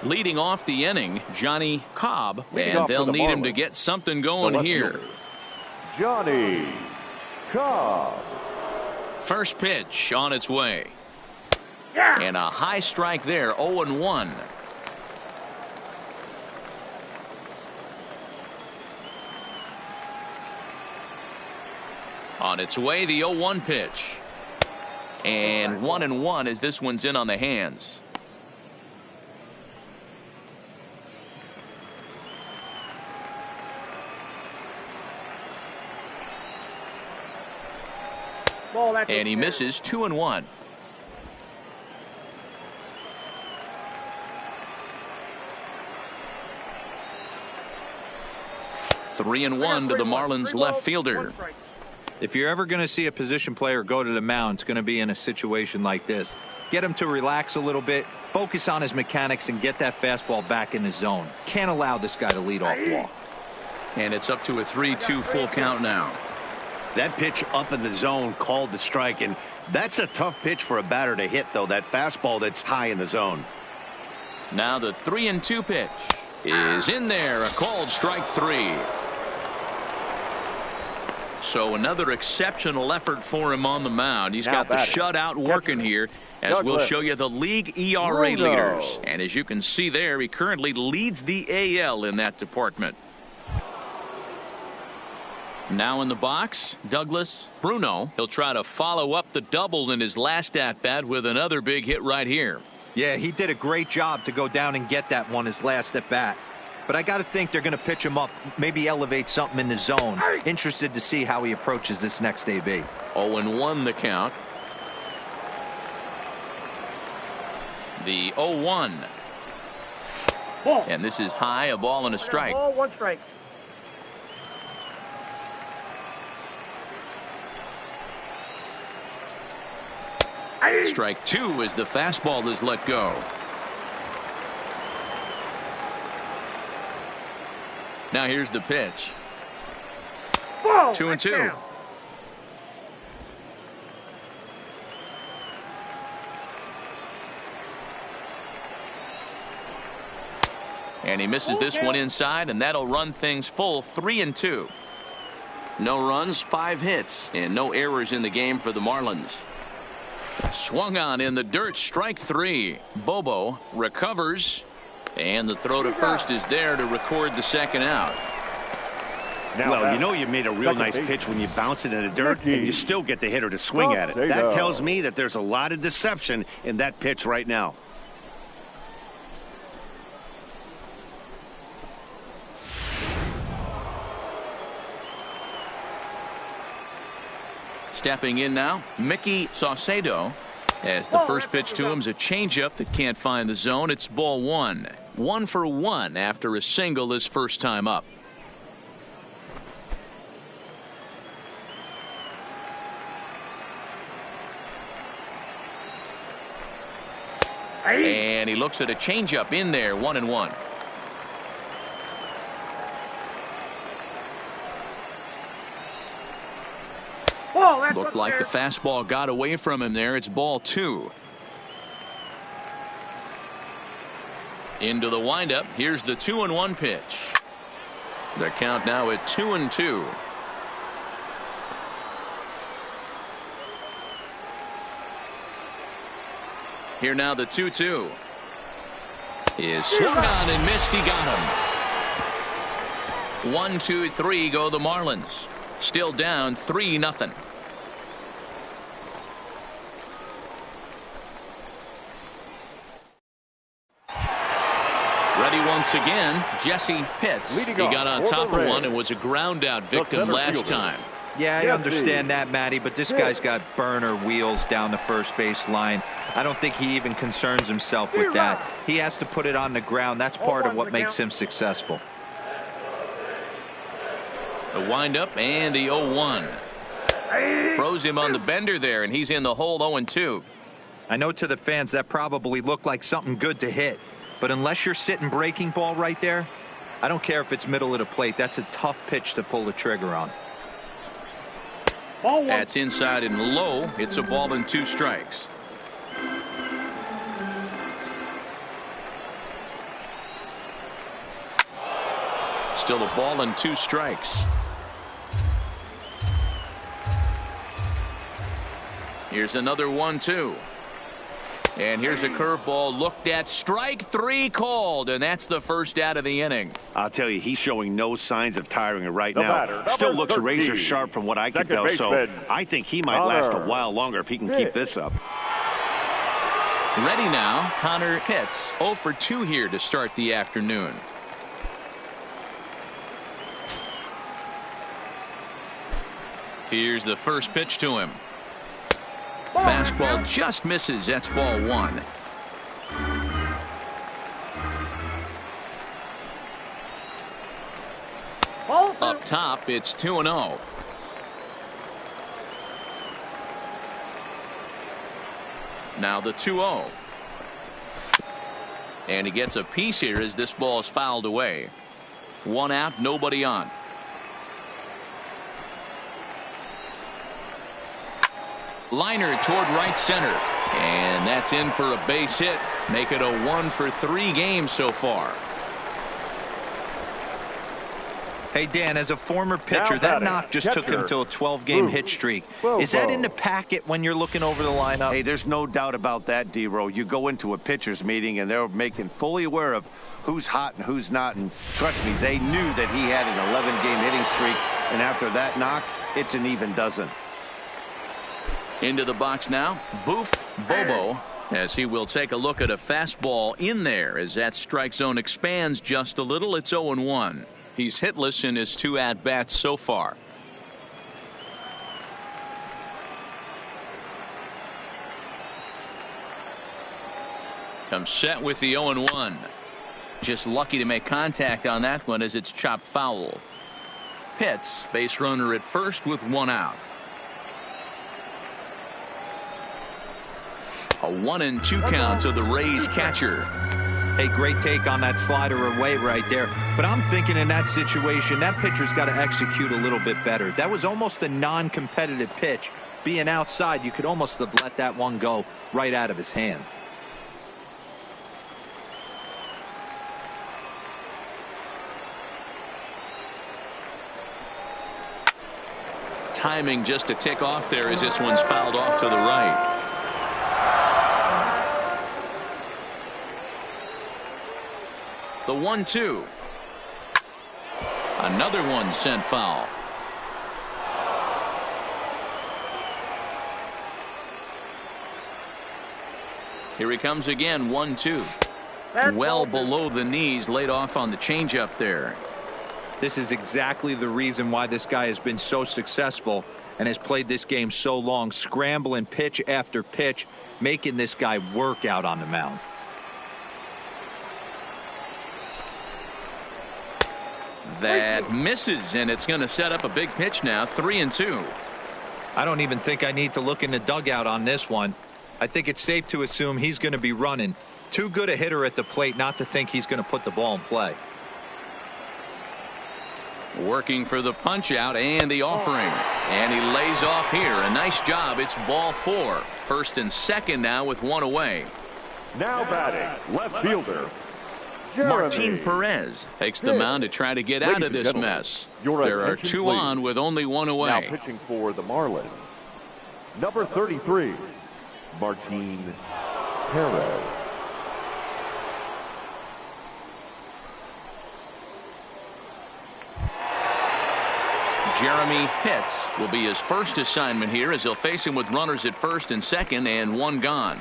Leading off the inning, Johnny Cobb, and they'll need him to get something going here. Johnny Cobb. First pitch on its way. And a high strike there, 0-1. On its way, the 0-1 pitch. And 1-1 as this one's in on the hands. And he misses, 2-1. Three and 1 to the Marlins left fielder. If you're ever going to see a position player go to the mound, it's going to be in a situation like this. Get him to relax a little bit, focus on his mechanics, and get that fastball back in the zone. Can't allow this guy to lead off walk. And it's up to a 3-2 full count now. That pitch up in the zone called the strike, and that's a tough pitch for a batter to hit, though, that fastball that's high in the zone. Now the 3-2 pitch is in there, a called strike 3. So another exceptional effort for him on the mound. He's got the shutout working here, as we'll show you the league ERA leaders. And as you can see there, he currently leads the AL in that department. Now in the box, Douglas Bruno. He'll try to follow up the double in his last at-bat with another big hit right here. Yeah, he did a great job to go down and get that one his last at-bat. But I got to think they're going to pitch him up, maybe elevate something in the zone. Interested to see how he approaches this next AB. 0-1 the count. The 0-1. And this is high, a ball and a strike. Ball, 1 strike. Strike 2 as the fastball is let go. Now here's the pitch. 2-2. And he misses this one inside, and that'll run things full 3-2. No runs, 5 hits, and no errors in the game for the Marlins. Swung on in the dirt, strike 3. Bobo recovers, and the throw to first is there to record the second out. Well, you know you made a real nice pitch when you bounce it in the dirt and you still get the hitter to swing at it. That tells me that there's a lot of deception in that pitch right now. Stepping in now, Mickey Saucedo. As the first pitch to him is a changeup that can't find the zone. It's ball one. 1 for 1 after a single his first time up. And he looks at a changeup in there. 1-1. Looked like the fastball got away from him there. It's ball 2. Into the windup. Here's the 2-1 pitch. The count now at 2-2. Here now the 2-2 is swung on and missed. He got him. 1, 2, 3 go the Marlins. Still down 3-0. Ready once again, Jesse Pitts. He got on top of one and was a ground out victim last time. Yeah, I understand that, Matty, but this guy's got burner wheels down the first base line. I don't think he even concerns himself with that. He has to put it on the ground. That's part of what makes him successful. The windup and the 0-1. Froze him on the bender there, and he's in the hole 0-2. I know to the fans that probably looked like something good to hit, but unless you're sitting breaking ball right there, I don't care if it's middle of the plate. That's a tough pitch to pull the trigger on. That's inside and low. It's a ball and 2 strikes. Still a ball and 2 strikes. Here's another 1-2. And here's a curveball looked at. Strike 3 called, and that's the first out of the inning. I'll tell you, he's showing no signs of tiring right now. Still looks razor sharp from what I can tell, so I think he might last a while longer if he can keep this up. Ready now, Connor Pitts. 0 for 2 here to start the afternoon. Here's the first pitch to him. Fastball just misses. That's ball 1. Up top, it's 2-0. Now the 2-0. And he gets a piece here as this ball is fouled away. 1 out, nobody on. Liner toward right center, and that's in for a base hit. Make it a 1 for 3 game so far. Hey, Dan, as a former pitcher, that knock just took him to a 12-game hit streak. Is that in the packet when you're looking over the lineup? Hey, there's no doubt about that, D-Row. You go into a pitcher's meeting, and they're making fully aware of who's hot and who's not. And trust me, they knew that he had an 11-game hitting streak. And after that knock, it's an even dozen. Into the box now, Boof Bobo, as he will take a look at a fastball in there as that strike zone expands just a little. It's 0-1. He's hitless in his 2 at-bats so far. Comes set with the 0-1. Just lucky to make contact on that one as it's chopped foul. Pitts, base runner at first with 1 out. A 1-2 count to the Rays catcher. Hey, great take on that slider away right there. But I'm thinking in that situation, that pitcher's got to execute a little bit better. That was almost a non-competitive pitch. Being outside, you could almost have let that one go right out of his hand. Timing just a tick off there as this one's fouled off to the right. The 1-2. Another one sent foul. Here he comes again. 1-2. Well below the knees, laid off on the changeup there. This is exactly the reason why this guy has been so successful. and has played this game so long, scrambling pitch after pitch, making this guy work out on the mound. That misses, and it's going to set up a big pitch now. 3-2. I don't even think I need to look in the dugout on this one. I think it's safe to assume he's going to be running. Too good a hitter at the plate not to think he's going to put the ball in play. Working for the punch out and the offering, and he lays off here. A nice job. It's ball 4. First and second now with one away. Now batting, left fielder Martin Perez takes the mound to try to get out of this mess. There are 2 on with only 1 away. Now pitching for the Marlins, number 33, Martin Perez. Jeremy Pitts will be his first assignment here as he'll face him with runners at first and second and 1 gone.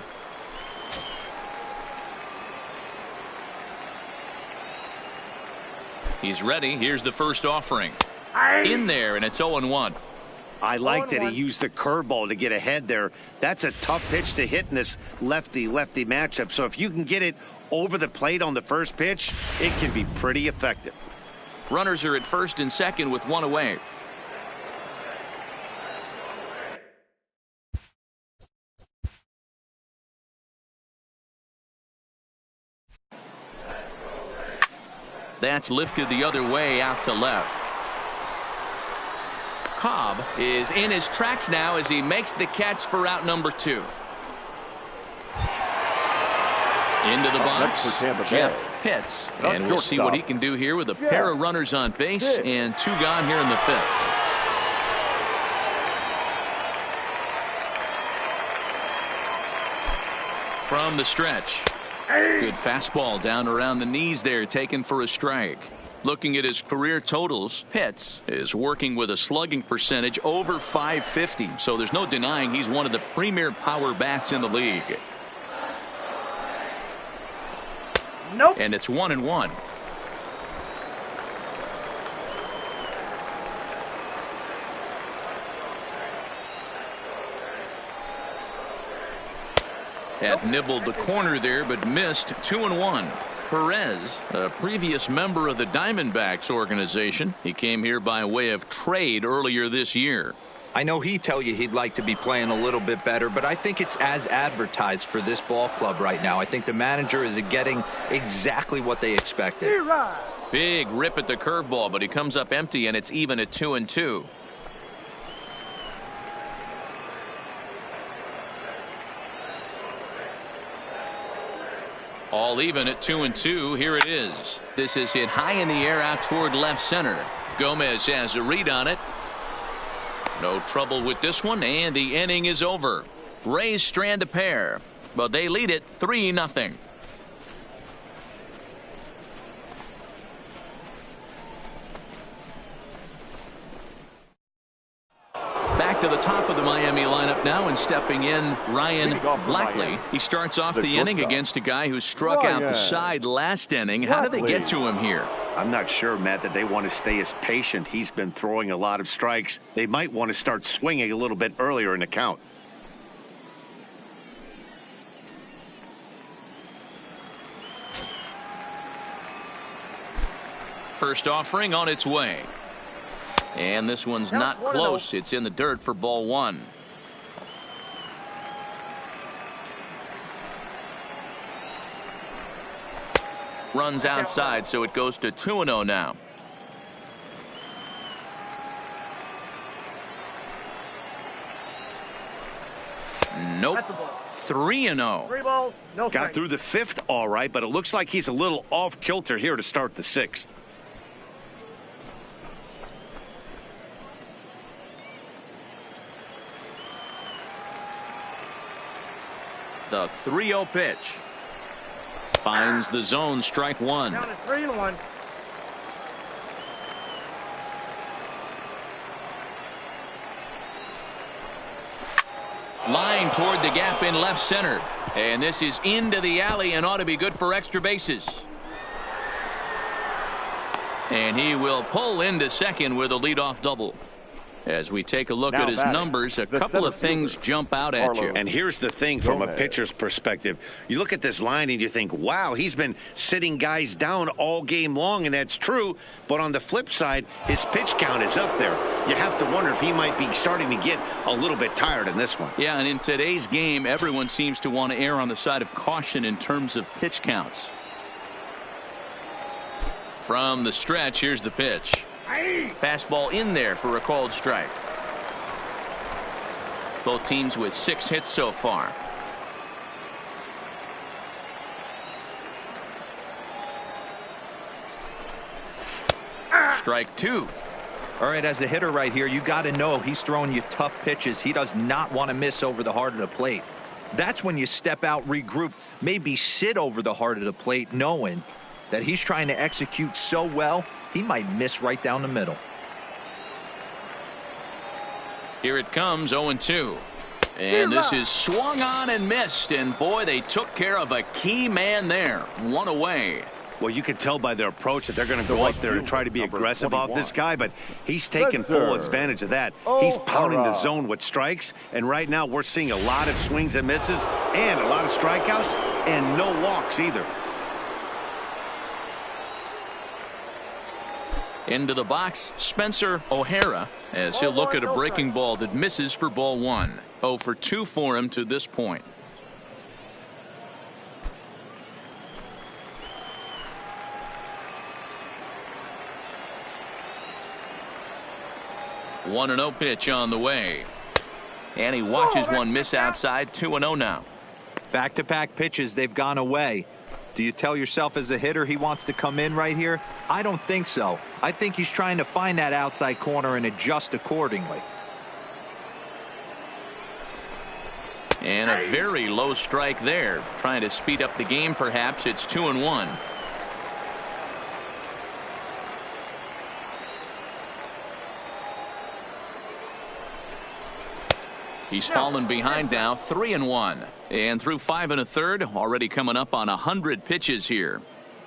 He's ready. Here's the first offering. In there, and it's 0-1. I like that he used the curveball to get ahead there. That's a tough pitch to hit in this lefty-lefty matchup. So if you can get it over the plate on the first pitch, it can be pretty effective. Runners are at first and second with 1 away. That's lifted the other way out to left. Cobb is in his tracks now as he makes the catch for out number 2. Into the box, Jeff Pitts, and we'll see what he can do here with a pair of runners on base and 2 gone here in the 5th. From the stretch. Good fastball down around the knees there, taken for a strike. Looking at his career totals, Pitts is working with a slugging percentage over .550, so there's no denying he's one of the premier power bats in the league. Nope. And it's 1-1. Had nibbled the corner there, but missed. 2-1. Perez, a previous member of the Diamondbacks organization. He came here by way of trade earlier this year. I know he'd tell you he'd like to be playing a little bit better, but I think it's as advertised for this ball club right now. I think the manager is getting exactly what they expected. Big rip at the curveball, but he comes up empty, and it's even at 2-2. All even at 2-2. Here it is. This is hit high in the air out toward left center. Gomez has a read on it. No trouble with this one, and the inning is over. Rays strand a pair, but they lead it 3-0. Back to the top of the Miami lineup now, and stepping in, Ryan Blackley. He starts off the inning against a guy who struck out the side last inning. How did they get to him here? I'm not sure, Matt, that they want to stay as patient. He's been throwing a lot of strikes. They might want to start swinging a little bit earlier in the count. First offering on its way. And this one's not close. It's in the dirt for ball 1. Runs outside, so it goes to 2-0 now. Nope. 3-0. 3 balls, no strike. Got through the 5th all right, but it looks like he's a little off kilter here to start the 6th. The 3-0 pitch. Finds the zone, strike 1. Down at 3-1. Line toward the gap in left center. And this is into the alley and ought to be good for extra bases. And he will pull into second with a leadoff double. As we take a look at his numbers, a couple of things jump out at you. And here's the thing from a pitcher's perspective. You look at this line and you think, wow, he's been sitting guys down all game long, and that's true. But on the flip side, his pitch count is up there. You have to wonder if he might be starting to get a little bit tired in this one. Yeah, and in today's game, everyone seems to want to err on the side of caution in terms of pitch counts. From the stretch, here's the pitch. Fastball in there for a called strike. Both teams with 6 hits so far. Strike 2. All right, as a hitter right here, you got to know he's throwing you tough pitches. He does not want to miss over the heart of the plate. That's when you step out, regroup, maybe sit over the heart of the plate, knowing that he's trying to execute so well, he might miss right down the middle. Here it comes, 0-2. And this is swung on and missed. And boy, they took care of a key man there. 1 away. Well, you can tell by their approach that they're going to go out there and try to be aggressive off this guy, but he's taking full advantage of that. He's pounding the zone with strikes, and right now we're seeing a lot of swings and misses and a lot of strikeouts and no walks either. Into the box, Spencer O'Hara, as he'll look at a breaking ball that misses for ball 1. 0 for 2 for him to this point. One 1-0 pitch on the way. And he watches one miss outside. 2-0 now. Back-to-back pitches, they've gone away. Do you tell yourself as a hitter he wants to come in right here? I don't think so. I think he's trying to find that outside corner and adjust accordingly. And a very low strike there. Trying to speed up the game, perhaps. It's 2-1. He's fallen behind now, 3-1. And through 5 1/3, already coming up on 100 pitches here.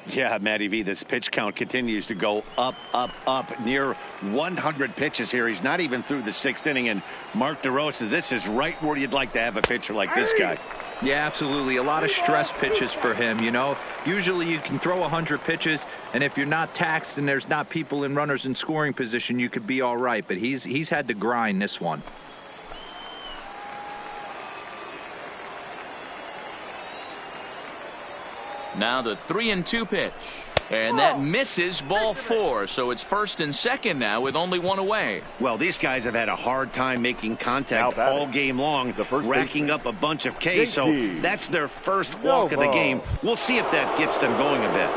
Yeah, Matty V, this pitch count continues to go up, up, up, near 100 pitches here. He's not even through the 6th inning, and Mark DeRosa, this is right where you'd like to have a pitcher like this guy. Yeah, absolutely. A lot of stress pitches for him, you know. Usually you can throw 100 pitches, and if you're not taxed and there's not people in runners in scoring position, you could be all right. But he's had to grind this one. Now the 3-2 pitch. And that misses, ball 4. So it's 1st and 2nd now with only 1 away. Well, these guys have had a hard time making contact all game long, racking up a bunch of Ks. So that's their first walk of the game. We'll see if that gets them going a bit.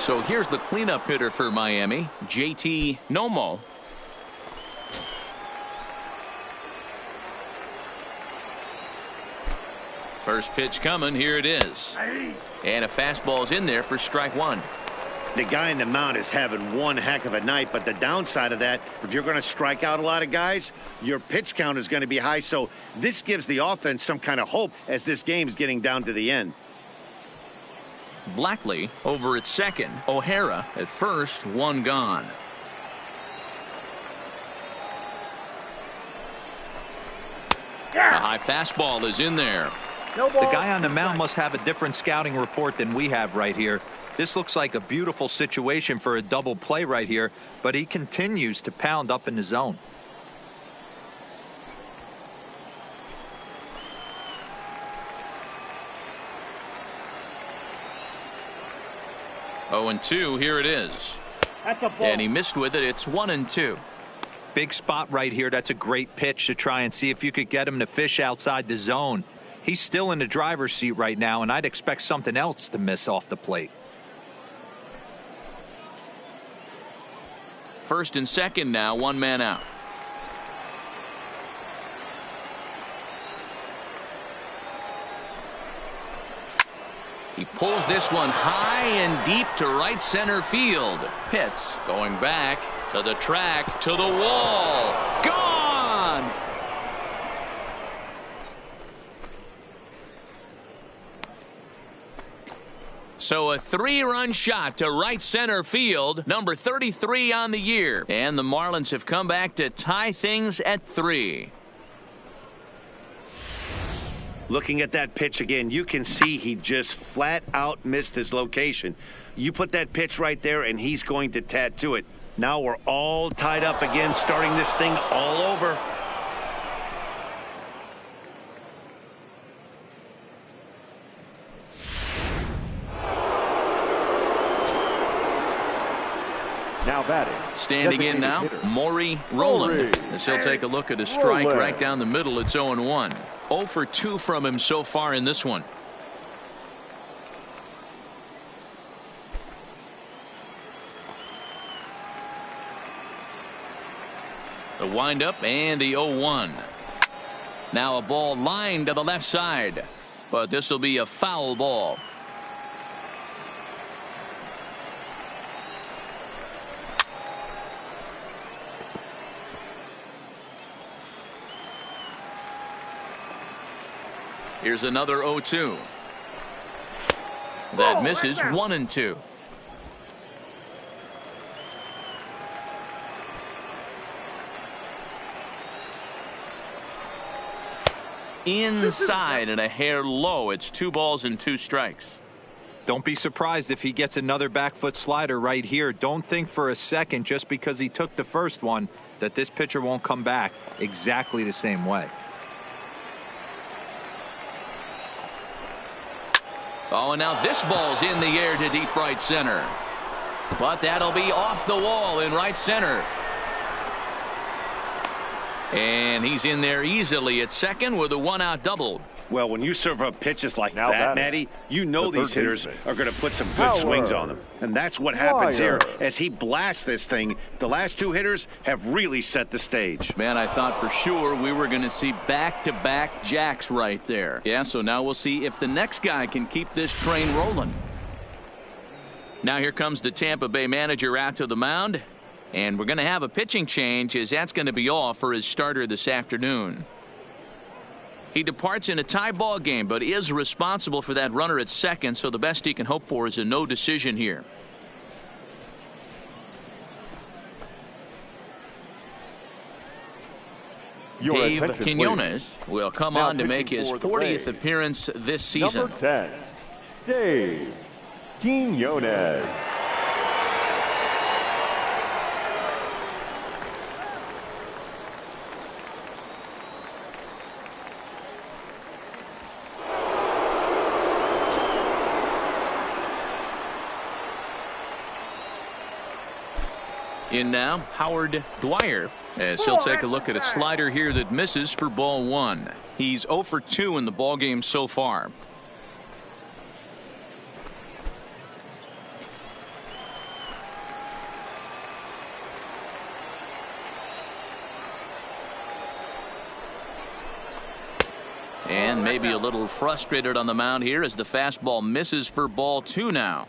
So here's the cleanup hitter for Miami, JT Nomo. First pitch coming. Here it is. And a fastball's in there for strike 1. The guy in the mound is having one heck of a night, but the downside of that, if you're going to strike out a lot of guys, your pitch count is going to be high. So this gives the offense some kind of hope as this game is getting down to the end. Blackley over at second. O'Hara at first. 1 gone. The high fastball is in there. The guy on the mound must have a different scouting report than we have right here. This looks like a beautiful situation for a double play right here, but he continues to pound up in the zone. Oh, 0-2. Here it is. And he missed with it. It's 1-2. Big spot right here. That's a great pitch to try and see if you could get him to fish outside the zone. He's still in the driver's seat right now, and I'd expect something else to miss off the plate. 1st and 2nd now. 1 man out. He pulls this one high and deep to right center field. Pitts going back to the track, to the wall. Gone! So a 3-run shot to right center field, number 33 on the year. And the Marlins have come back to tie things at 3. Looking at that pitch again, you can see he just flat out missed his location. You put that pitch right there, and he's going to tattoo it. Now we're all tied up again, starting this thing all over. Now batting. Standing in now, Maury Rowland. As he'll take a look at a strike right down the middle. It's 0-1. 0 for 2 from him so far in this one. The windup and the 0-1. Now a ball lined to the left side, but this will be a foul ball. Here's another 0-2. That misses. 1-2. Inside and a hair low. It's 2 balls and 2 strikes. Don't be surprised if he gets another back foot slider right here. Don't think for a second, just because he took the first one, that this pitcher won't come back exactly the same way. Oh, and now this ball's in the air to deep right center. But that'll be off the wall in right center. And he's in there easily at second with a 1-out double. Well, when you serve up pitches like Now that, batting, Matty, you know the these third hitters baseman. are going to put some good swings on them. And that's what happens here as he blasts this thing. The last 2 hitters have really set the stage. Man, I thought for sure we were going to see back-to-back jacks right there. Yeah, so now we'll see if the next guy can keep this train rolling. Now here comes the Tampa Bay manager out to the mound. And we're going to have a pitching change, as that's going to be all for his starter this afternoon. He departs in a tie ball game, but is responsible for that runner at second, so the best he can hope for is a no decision here. Dave Quinones will come on to make his 40th appearance this season. Number 10, Dave Quinones. In now, Howard Dwyer, as he'll take a look at a slider here that misses for ball 1. He's 0 for 2 in the ball game so far. And maybe a little frustrated on the mound here as the fastball misses for ball 2 now.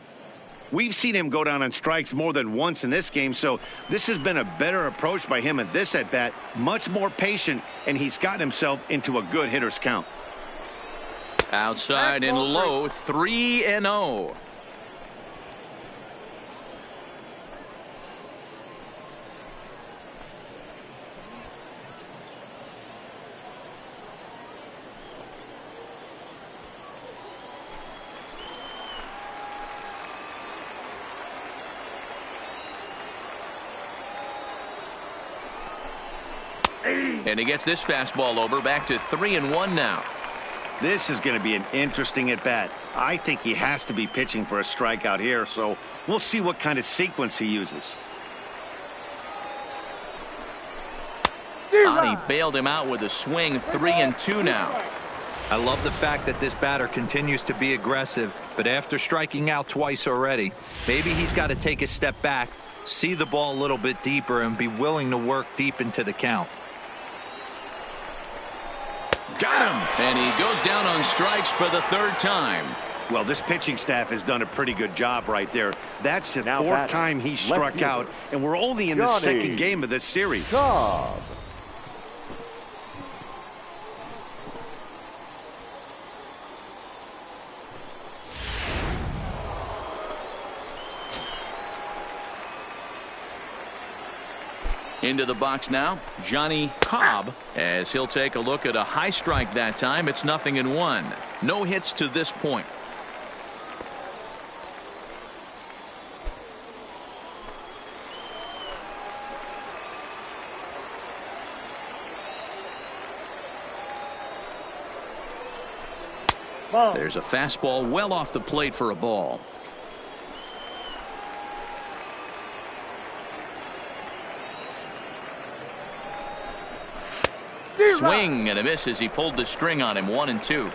We've seen him go down on strikes more than once in this game, so this has been a better approach by him at this at-bat. Much more patient, and he's gotten himself into a good hitter's count. Outside and low, 3-0. And he gets this fastball over, back to 3-1 now. This is going to be an interesting at-bat. I think he has to be pitching for a strikeout here, so we'll see what kind of sequence he uses. He bailed him out with a swing. 3-2 now. I love the fact that this batter continues to be aggressive, but after striking out twice already, maybe he's got to take a step back, see the ball a little bit deeper, and be willing to work deep into the count. Got him. And he goes down on strikes for the 3rd time. Well, this pitching staff has done a pretty good job right there. That's the 4th time he struck out, and we're only in the 2nd game of this series. Cobb. Into the box now, Johnny Cobb, as he'll take a look at a high strike that time. It's 0-1. No hits to this point. There's a fastball well off the plate for a ball. Swing and a miss as he pulled the string on him. 1-2.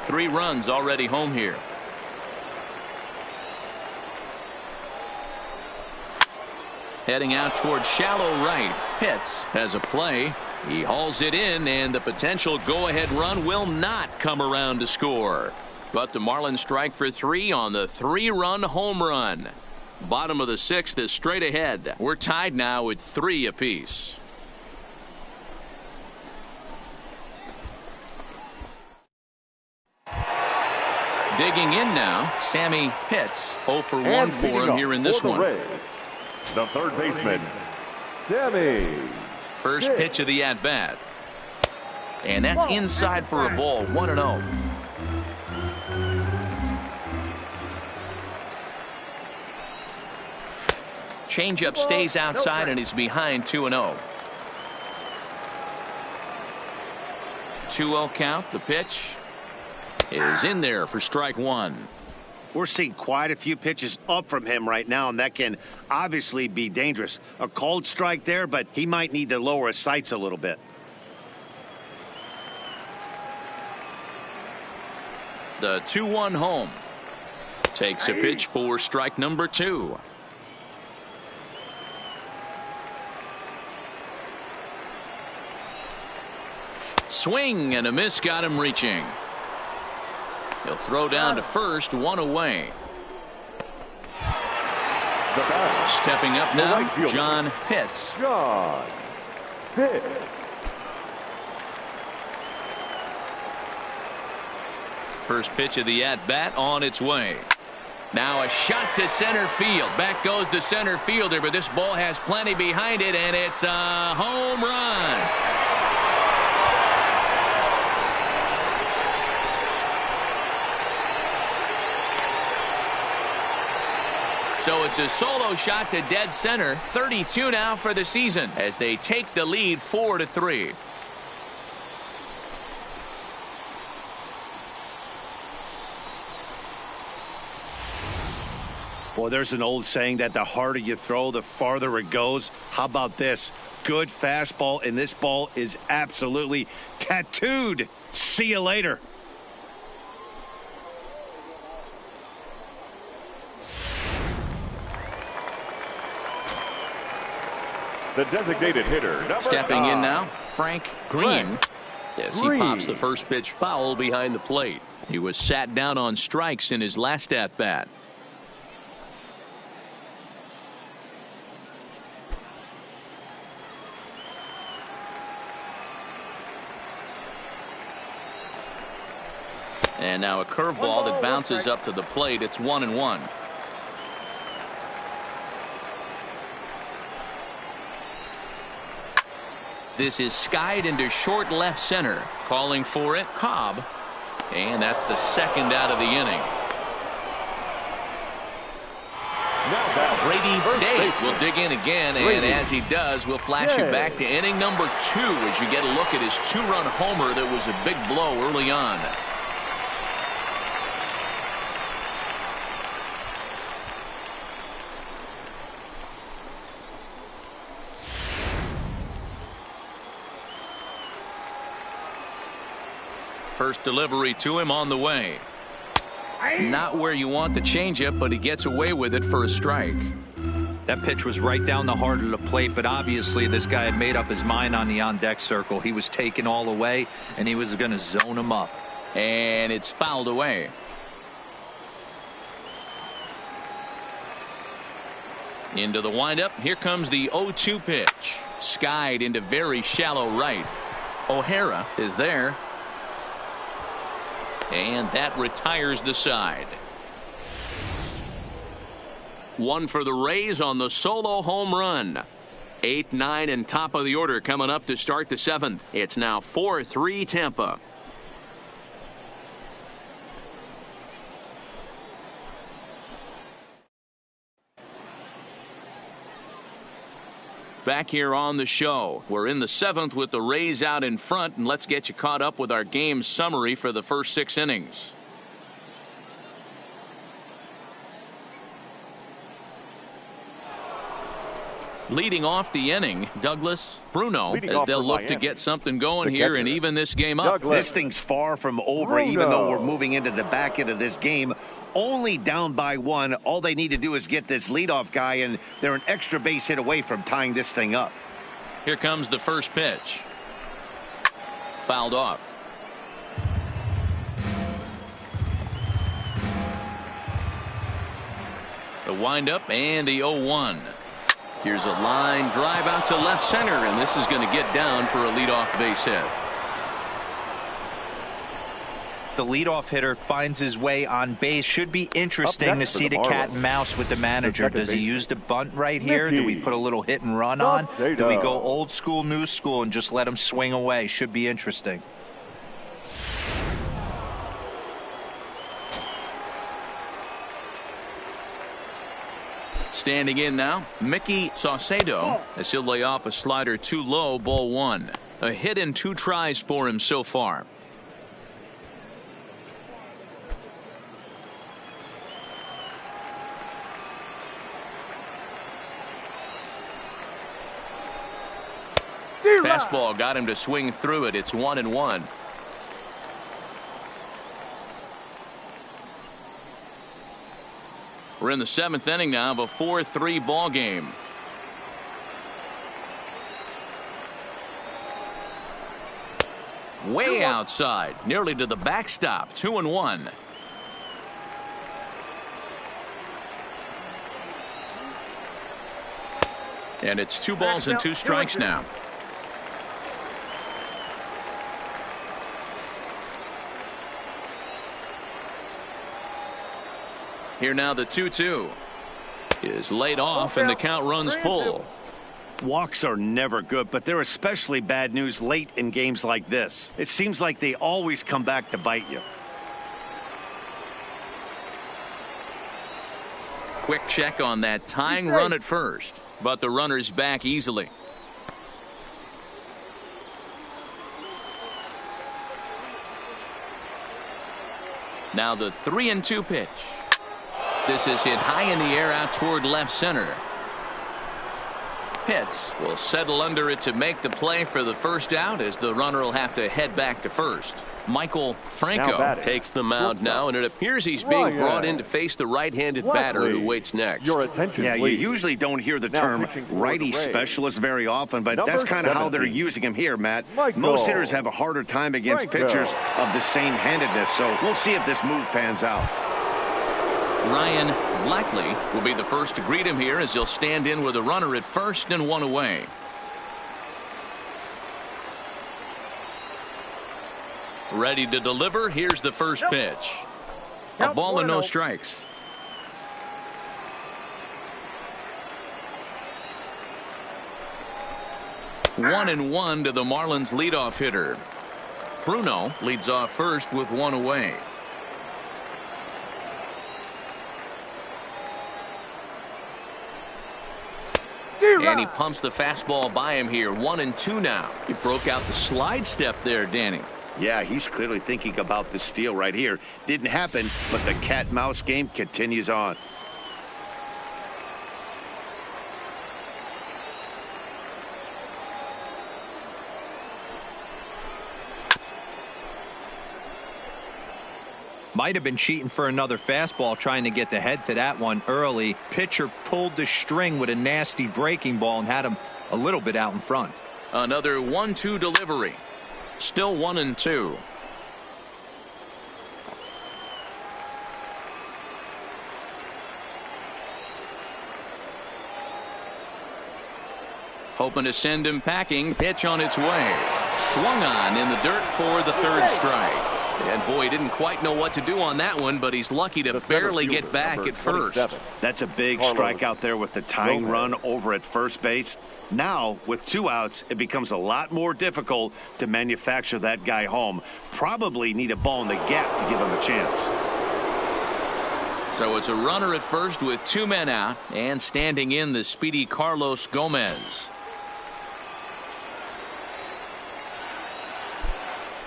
3 runs already home here. Heading out towards shallow right. Pitts has a play. He hauls it in, and the potential go-ahead run will not come around to score. But the Marlins strike for 3 on the 3-run home run. Bottom of the 6th is straight ahead. We're tied now with 3 apiece. Digging in now, Sammy Pitts. 0 for 1 for him here in this one. The third baseman, Sammy. First pitch of the at-bat. And that's inside for a ball. 1-0. Changeup stays outside and is behind 2-0. 2-0 count. The pitch is in there for strike 1. We're seeing quite a few pitches up from him right now, and that can obviously be dangerous. A cold strike there, but he might need to lower his sights a little bit. The 2-1 home. Takes a pitch for strike number 2. Swing and a miss, got him reaching. He'll throw down to first, 1 away. Stepping up now, John Pitts. John Pitts. First pitch of the at-bat on its way. Now a shot to center field. Back goes the center fielder, but this ball has plenty behind it, and it's a home run. So it's a solo shot to dead center. 32 now for the season as they take the lead 4-3. Well, there's an old saying that the harder you throw, the farther it goes. How about this? Good fastball, and this ball is absolutely tattooed. See you later. The designated hitter, Stepping in now, Frank Green. As he pops the first pitch foul behind the plate. He was sat down on strikes in his last at-bat. And now a curveball that bounces up to the plate. It's 1-1. This is skied into short left center. Calling for it, Cobb. And that's the second out of the inning. Brady Day will dig in again, and as he does, we'll flash you back to inning number 2 as you get a look at his 2-run homer that was a big blow early on. First delivery to him on the way. Not where you want the changeup, but he gets away with it for a strike. That pitch was right down the heart of the plate, but obviously this guy had made up his mind on the on-deck circle. He was taken all away, and he was going to zone him up. And it's fouled away. Into the windup. Here comes the 0-2 pitch. Skied into very shallow right. O'Hara is there. And that retires the side. 1 for the Rays on the solo home run. 8, 9, and top of the order coming up to start the 7th. It's now 4-3 Tampa. Back here on the show. We're in the 7th with the Rays out in front, and let's get you caught up with our game summary for the first 6 innings. Leading off the inning, Douglas, Bruno, as they'll look to get something going here and even this game up. This thing's far from over, even though we're moving into the back end of this game. Only down by 1. All they need to do is get this leadoff guy, and they're an extra base hit away from tying this thing up. Here comes the first pitch. Fouled off. The windup and the 0-1. Here's a line drive out to left center, and this is going to get down for a leadoff base hit. The leadoff hitter finds his way on base. Should be interesting to see the cat and mouse with the manager. Does he use the bunt right here? Do we put a little hit and run on? Do we go old school, new school, and just let him swing away? Should be interesting. Standing in now, Mickey Saucedo, as he'll lay off a slider too low, ball 1. A hit and 2 tries for him so far. Fastball got him to swing through it. It's 1-1. We're in the 7th inning now of a 4-3 ball game. Way outside, nearly to the backstop. 2-1. And it's 2 balls and 2 strikes now. Here now the 2-2 is laid off and the count runs full. Walks are never good, but they're especially bad news late in games like this. It seems like they always come back to bite you. Quick check on that tying run at first, but the runner's back easily. Now the 3-2 pitch. This is hit high in the air out toward left center. Pitts will settle under it to make the play for the first out, as the runner will have to head back to first. Michael Franco takes the mound now, and it appears he's being brought in to face the right-handed batter who waits next. Your attention, yeah, please. you usually don't hear the term righty specialist very often, but that's kind of how they're using him here, Matt. Most hitters have a harder time against pitchers of the same handedness, so we'll see if this move pans out. Ryan Blackley will be the first to greet him here, as he'll stand in with a runner at first and 1 away. Ready to deliver. Here's the first pitch. A ball and no strikes. One and 1 to the Marlins leadoff hitter. Bruno leads off first with 1 away. And he pumps the fastball by him here. 1-2 now. He broke out the slide step there, Danny. Yeah, he's clearly thinking about the steal right here. Didn't happen, but the cat-mouse game continues on. Might have been cheating for another fastball, trying to get the head to that one early. Pitcher pulled the string with a nasty breaking ball and had him a little bit out in front. Another 1-2 delivery. Still 1-2. Hoping to send him packing. Pitch on its way. Swung on in the dirt for the 3rd strike. And boy, he didn't quite know what to do on that one, but he's lucky to barely get back at first. That's a big strikeout there with the tying run over at first base. Now, with 2 outs, it becomes a lot more difficult to manufacture that guy home. Probably need a ball in the gap to give him a chance. So it's a runner at first with 2 men out, and standing in the speedy Carlos Gomez.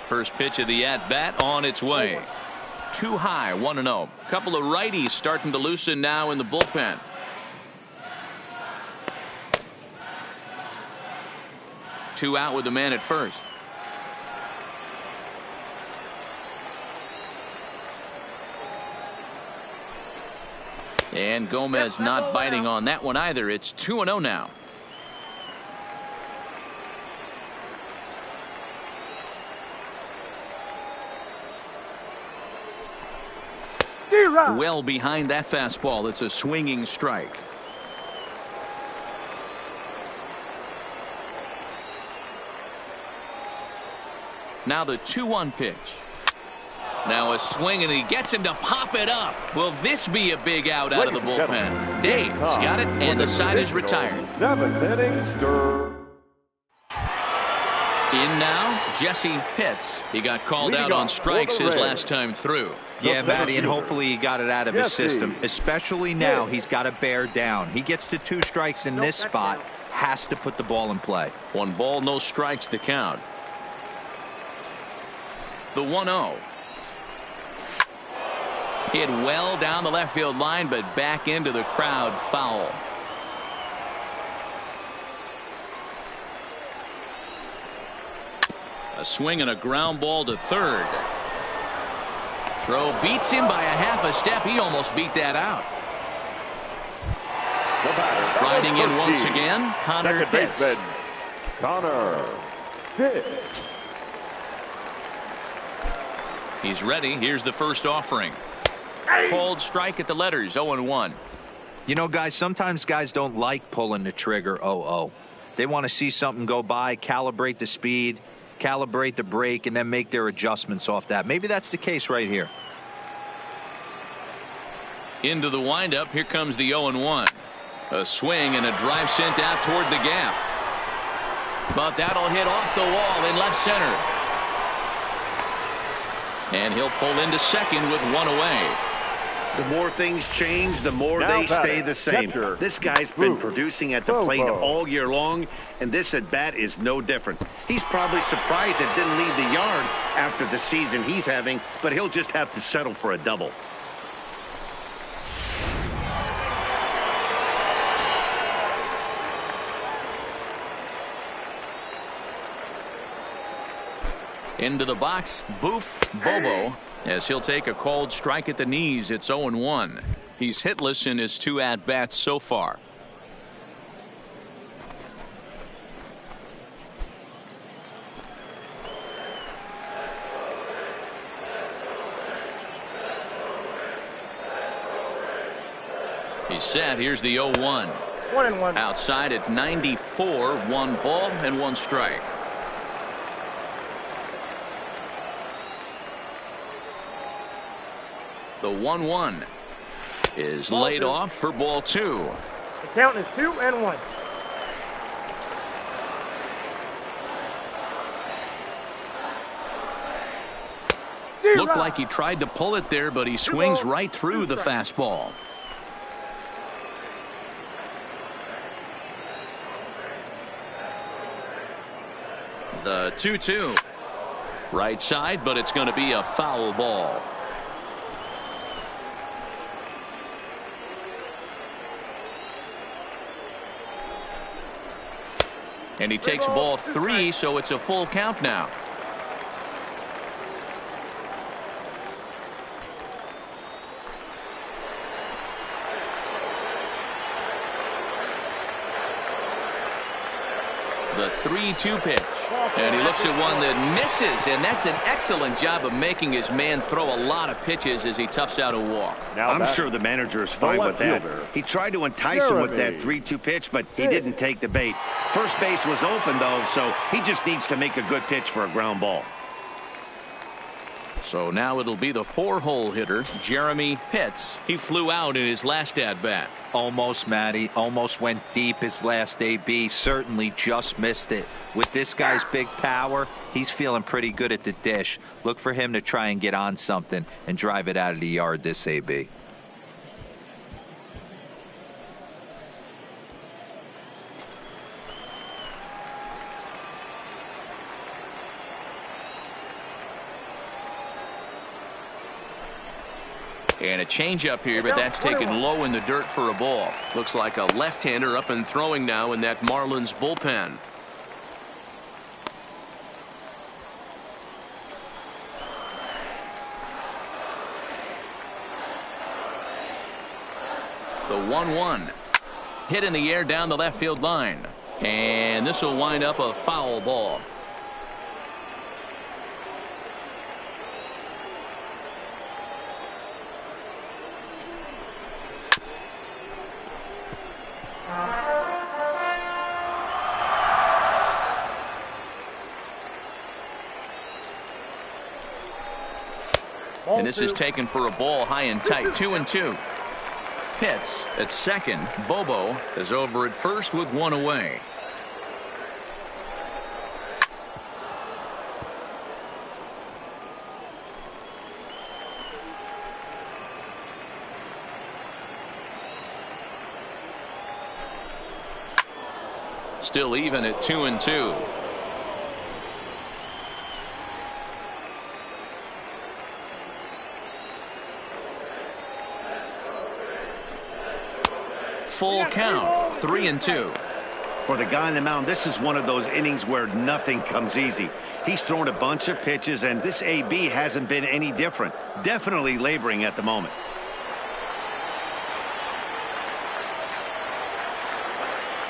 First pitch of the at-bat on its way. Too high, 1-0. Couple of righties starting to loosen now in the bullpen. Two out with the man at first. And Gomez not biting on that one either. It's 2-0 now. Well behind that fastball. It's a swinging strike. Now the 2-1 pitch. Now a swing, and he gets him to pop it up. Will this be a big out of the bullpen? Dave's got it, and the side is retired. 7th inning, Stir. In now, Jesse Pitts. He got called out on strikes his last time through. Yeah, Matty, and hopefully he got it out of his system. Especially now, he's got to bear down. He gets to 2 strikes in this spot, has to put the ball in play. 1 ball, no strikes to count. The 1-0. Hit well down the left field line, but back into the crowd, foul. A swing and a ground ball to third. Throw beats him by a half a step. He almost beat that out. Riding in once again, Connor Pitts. Connor Pitts. He's ready. Here's the first offering. Cold strike at the letters, 0-1. You know, guys, sometimes guys don't like pulling the trigger 0-0. They want to see something go by, calibrate the speed, calibrate the brake, and then make their adjustments off that. Maybe that's the case right here. Into the windup. Here comes the 0-1. A swing and a drive sent out toward the gap. But that'll hit off the wall in left center. And he'll pull into second with 1 away. The more things change, the more they stay the same. This guy's been producing at the plate all year long, and this at-bat is no different. He's probably surprised it didn't leave the yard after the season he's having, but he'll just have to settle for a double. Into the box, Boof Bobo, as he'll take a cold strike at the knees. It's 0-1. He's hitless in his 2 at-bats so far. He's set. Here's the 0-1. 1-1. Outside at 94, 1 ball and 1 strike. The 1-1 is laid off for ball 2. The count is 2-1. Looked like he tried to pull it there, but he swings right through the fastball. The 2-2. Right side, but it's going to be a foul ball. And he takes ball 3, so it's a full count now. The 3-2 pitch. And he looks at one that misses, and that's an excellent job of making his man throw a lot of pitches as he toughs out a walk. I'm sure the manager is fine with that. He tried to entice him with that 3-2 pitch, but he didn't take the bait. First base was open, though, so he just needs to make a good pitch for a ground ball. So now it'll be the 4-hole hitter, Jeremy Pitts. He flew out in his last at-bat. Almost, Matty. Almost went deep his last AB. Certainly just missed it. With this guy's big power, he's feeling pretty good at the dish. Look for him to try and get on something and drive it out of the yard this AB. And a changeup here, but that's taken low in the dirt for a ball. Looks like a left-hander up and throwing now in that Marlins bullpen. The 1-1. Hit in the air down the left field line. And this will wind up a foul ball. And this is taken for a ball high and tight. 2-2. Pitts at second. Bobo is over at first with one away. Still even at 2-2. Full count, 3-2. For the guy on the mound, this is one of those innings where nothing comes easy. He's thrown a bunch of pitches, and this AB hasn't been any different. Definitely laboring at the moment.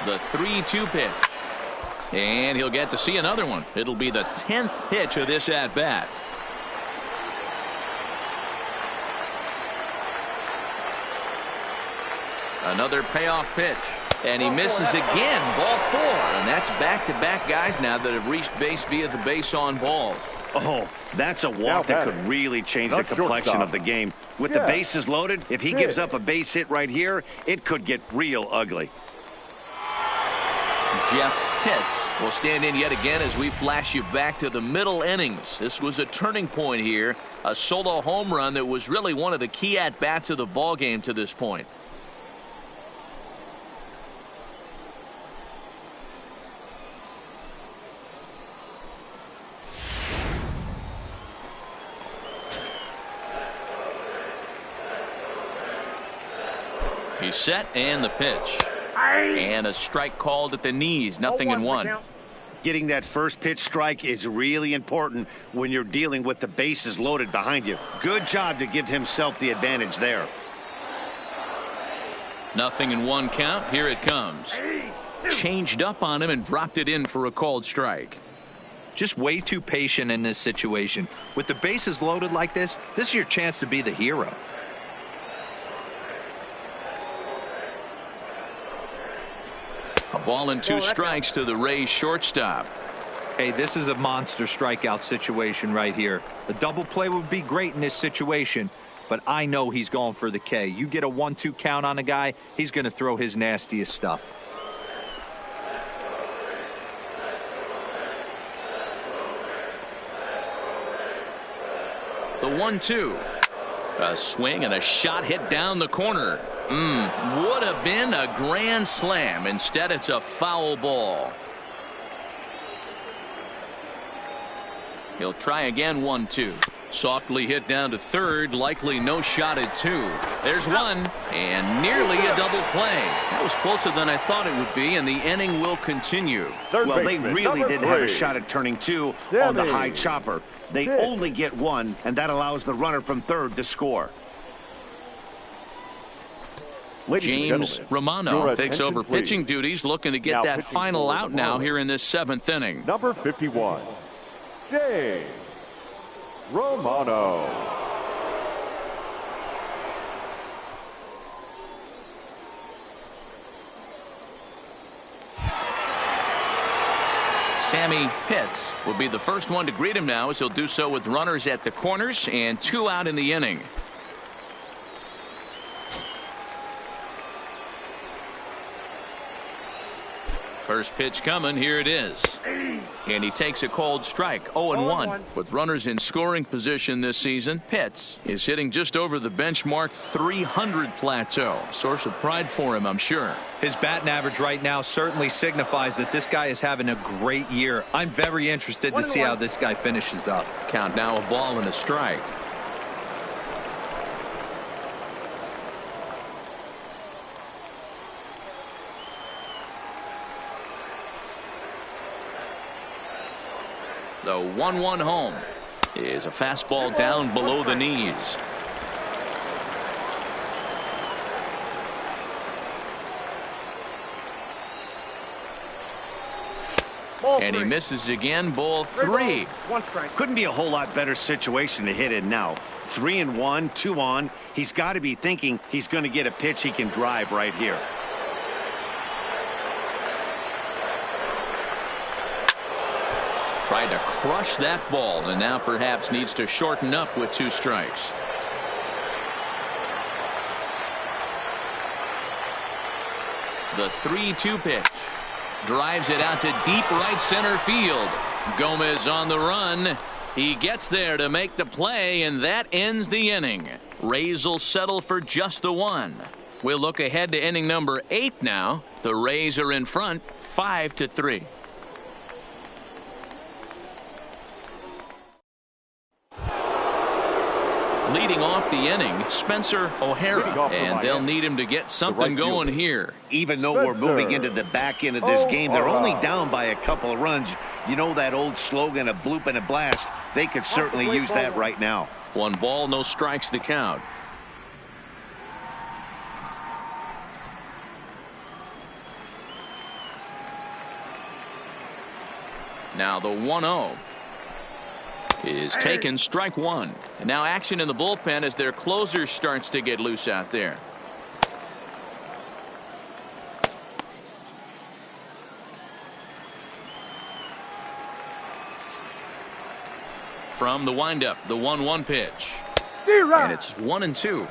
The 3-2 pitch. And he'll get to see another one. It'll be the 10th pitch of this at-bat. Another payoff pitch. And he misses again. Ball 4. And that's back-to-back guys now that have reached base via the base on balls. Oh, that's a walk that could really change the complexion of the game. With the bases loaded, if he gives up a base hit right here, it could get real ugly. Jeff Pitts will stand in yet again as we flash you back to the middle innings. This was a turning point here. A solo home run that was really one of the key at-bats of the ball game to this point. He's set and the pitch. And a strike called at the knees. 0-1. Getting that first pitch strike is really important when you're dealing with the bases loaded behind you. Good job to give himself the advantage there. 0-1 count. Here it comes. Changed up on him and dropped it in for a called strike. Just way too patient in this situation. With the bases loaded like this is your chance to be the hero. A ball and 2 strikes to the Rays shortstop. Hey, this is a monster strikeout situation right here. A double play would be great in this situation, but I know he's going for the K. You get a 1-2 count on a guy, he's going to throw his nastiest stuff. The 1-2. A swing and a shot hit down the corner. Would have been a grand slam. Instead, it's a foul ball. He'll try again. 1-2. Softly hit down to third. Likely no shot at 2. There's one. And nearly a double play. That was closer than I thought it would be, and the inning will continue. Well, they really didn't have a shot at turning 2 on the high chopper. They only get 1, and that allows the runner from third to score. James Romano takes over pitching duties, looking to get that final out now here in this 7th inning. Number 51, James Romano. Sammy Pitts will be the first one to greet him now, as he'll do so with runners at the corners and 2 out in the inning. First pitch coming. Here it is. And he takes a cold strike. 0-1. With runners in scoring position this season, Pitts is hitting just over the benchmark 300 plateau. Source of pride for him, I'm sure. His batting average right now certainly signifies that this guy is having a great year. I'm very interested to see how this guy finishes up. Count now, a ball and a strike. The 1-1 home is a fastball down below the knees. And he misses again. Ball 3. 1 strike. Couldn't be a whole lot better situation to hit in now. 3-1, 2 on. He's got to be thinking he's going to get a pitch he can drive right here. Tried to crush that ball, and now perhaps needs to shorten up with 2 strikes. The 3-2 pitch. Drives it out to deep right center field. Gomez on the run. He gets there to make the play, and that ends the inning. Rays will settle for just the 1. We'll look ahead to inning number 8 now. The Rays are in front 5-3. Leading off the inning, Spencer O'Hara, and they'll need him to get something going here. Even though we're moving into the back end of this game, they're only down by a couple of runs. You know that old slogan, a bloop and a blast. They could certainly use that right now. 1 ball, no strikes to count. Now the 1-0 is taken, strike 1. And now action in the bullpen as their closer starts to get loose out there. From the windup, the 1-1 pitch. And it's 1-2.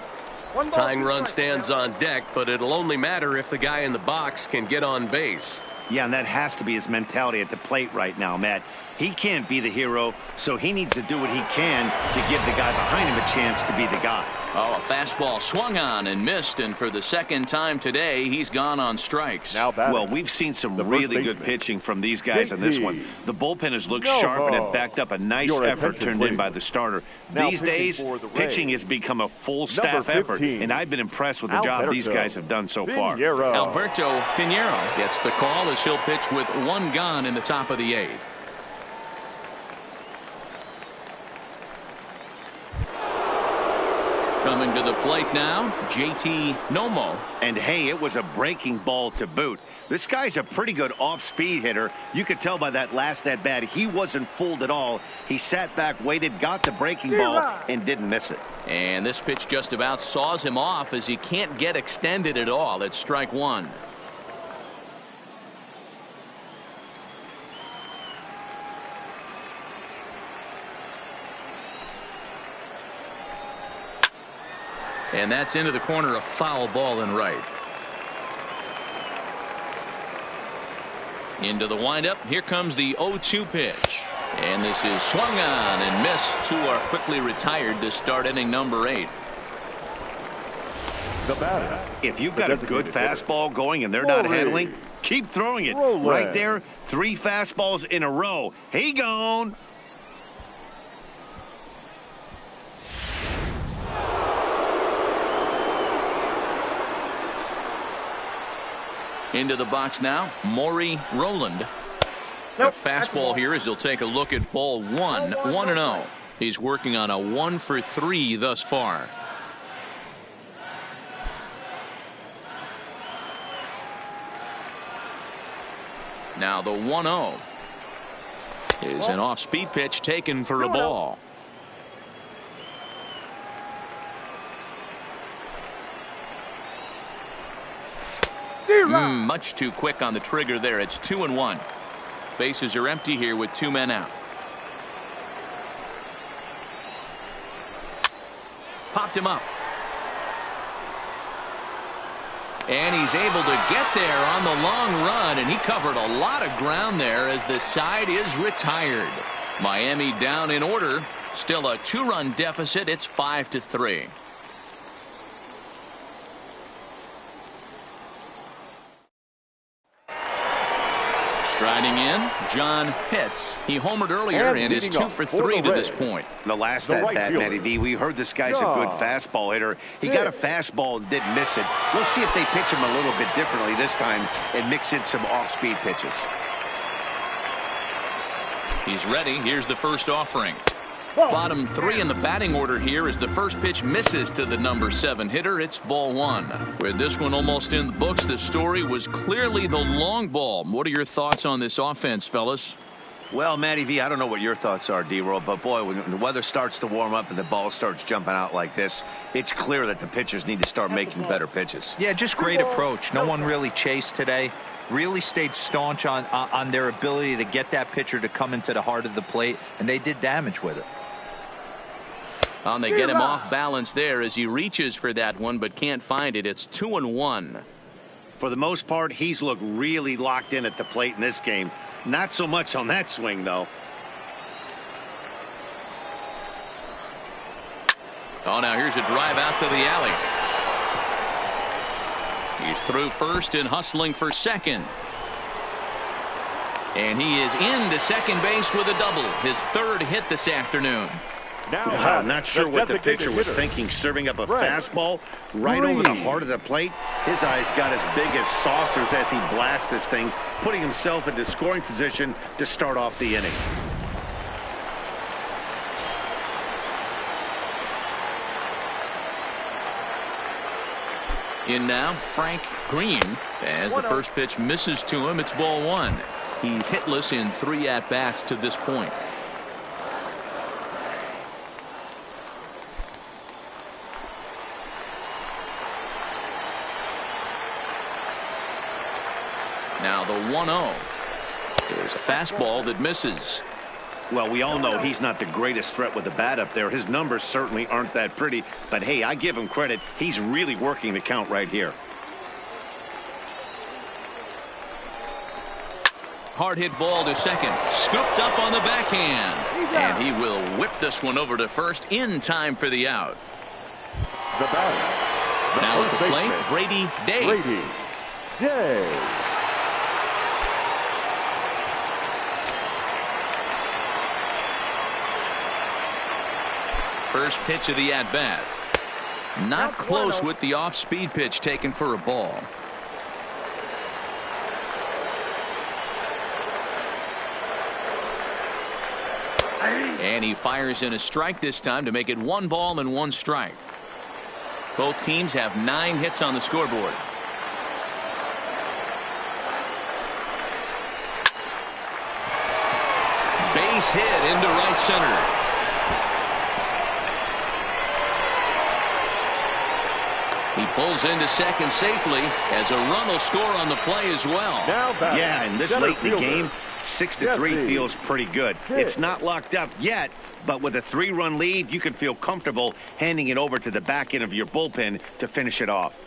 Tying run stands on deck, but it'll only matter if the guy in the box can get on base. Yeah, and that has to be his mentality at the plate right now, Matt. He can't be the hero, so he needs to do what he can to give the guy behind him a chance to be the guy. Oh, a fastball swung on and missed, and for the second time today, he's gone on strikes. Well, we've seen some really good pitching from these guys on this one. The bullpen has looked sharp and it backed up a nice effort turned in by the starter. These days, pitching has become a full staff effort, and I've been impressed with the job these guys have done so far. Alberto Pinheiro gets the call as he'll pitch with 1 gone in the top of the 8th. Coming to the plate now, JT Nomo. And hey, it was a breaking ball to boot. This guy's a pretty good off-speed hitter. You could tell by that last at-bat he wasn't fooled at all. He sat back, waited, got the breaking ball, and didn't miss it. And this pitch just about saws him off as he can't get extended at all. It's strike 1. And that's into the corner, a foul ball and right. Into the windup. Here comes the 0-2 pitch. And this is swung on and missed. 2 are quickly retired to start inning number 8. The batter. If you've got a good fastball going and they're not handling, keep throwing it. Right there, 3 fastballs in a row. He gone. Into the box now, Maury Rowland. The fastball here as he'll take a look at ball 1, 1-0. He's working on a 1-for-3 thus far. Now the 1-0 is an off-speed pitch taken for a ball. Much too quick on the trigger there. It's 2-1. Bases are empty here with 2 men out. Popped him up. And he's able to get there on the long run, and he covered a lot of ground there as the side is retired. Miami down in order. Still a 2-run deficit. It's 5-3. Striding in, John Pitts. He homered earlier and is 2 for 3 to this point. The last at bat, Matty V, we heard this guy's a good fastball hitter. He got a fastball and didn't miss it. We'll see if they pitch him a little bit differently this time and mix in some off-speed pitches. He's ready. Here's the first offering. Bottom 3 in the batting order here as the first pitch misses to the number 7 hitter. It's ball 1. With this one almost in the books, the story was clearly the long ball. What are your thoughts on this offense, fellas? Well, Matty V, I don't know what your thoughts are, D-Roll, but boy, when the weather starts to warm up and the ball starts jumping out like this, it's clear that the pitchers need to start making better pitches. Yeah, just great approach. No one really chased today. Really stayed staunch on their ability to get that pitcher to come into the heart of the plate, and they did damage with it. And they get him off balance there as he reaches for that one but can't find it. It's 2-1. For the most part, he's looked really locked in at the plate in this game. Not so much on that swing, though. Oh, now here's a drive out to the alley. He's through first and hustling for second. And he is into second base with a double. His 3rd hit this afternoon. I'm not sure what the pitcher was thinking, serving up a fastball right over the heart of the plate. His eyes got as big as saucers as he blasts this thing, putting himself into scoring position to start off the inning. In now, Frank Green. As the first pitch misses to him, it's ball 1. He's hitless in 3 at-bats to this point. Now the 1-0 is a fastball that misses. Well, we all know he's not the greatest threat with the bat up there. His numbers certainly aren't that pretty. But, hey, I give him credit. He's really working the count right here. Hard hit ball to second. Scooped up on the backhand. And he will whip this one over to first in time for the out. The batter. Now at the plate, Brady Day. Brady Day. First pitch of the at-bat. Not close with the off-speed pitch taken for a ball. And he fires in a strike this time to make it 1 ball and 1 strike. Both teams have 9 hits on the scoreboard. Base hit into right center. He pulls into second safely as a run will score on the play as well. Yeah, and this late in the game, 6-3 feels pretty good. It's not locked up yet, but with a 3-run lead, you can feel comfortable handing it over to the back end of your bullpen to finish it off.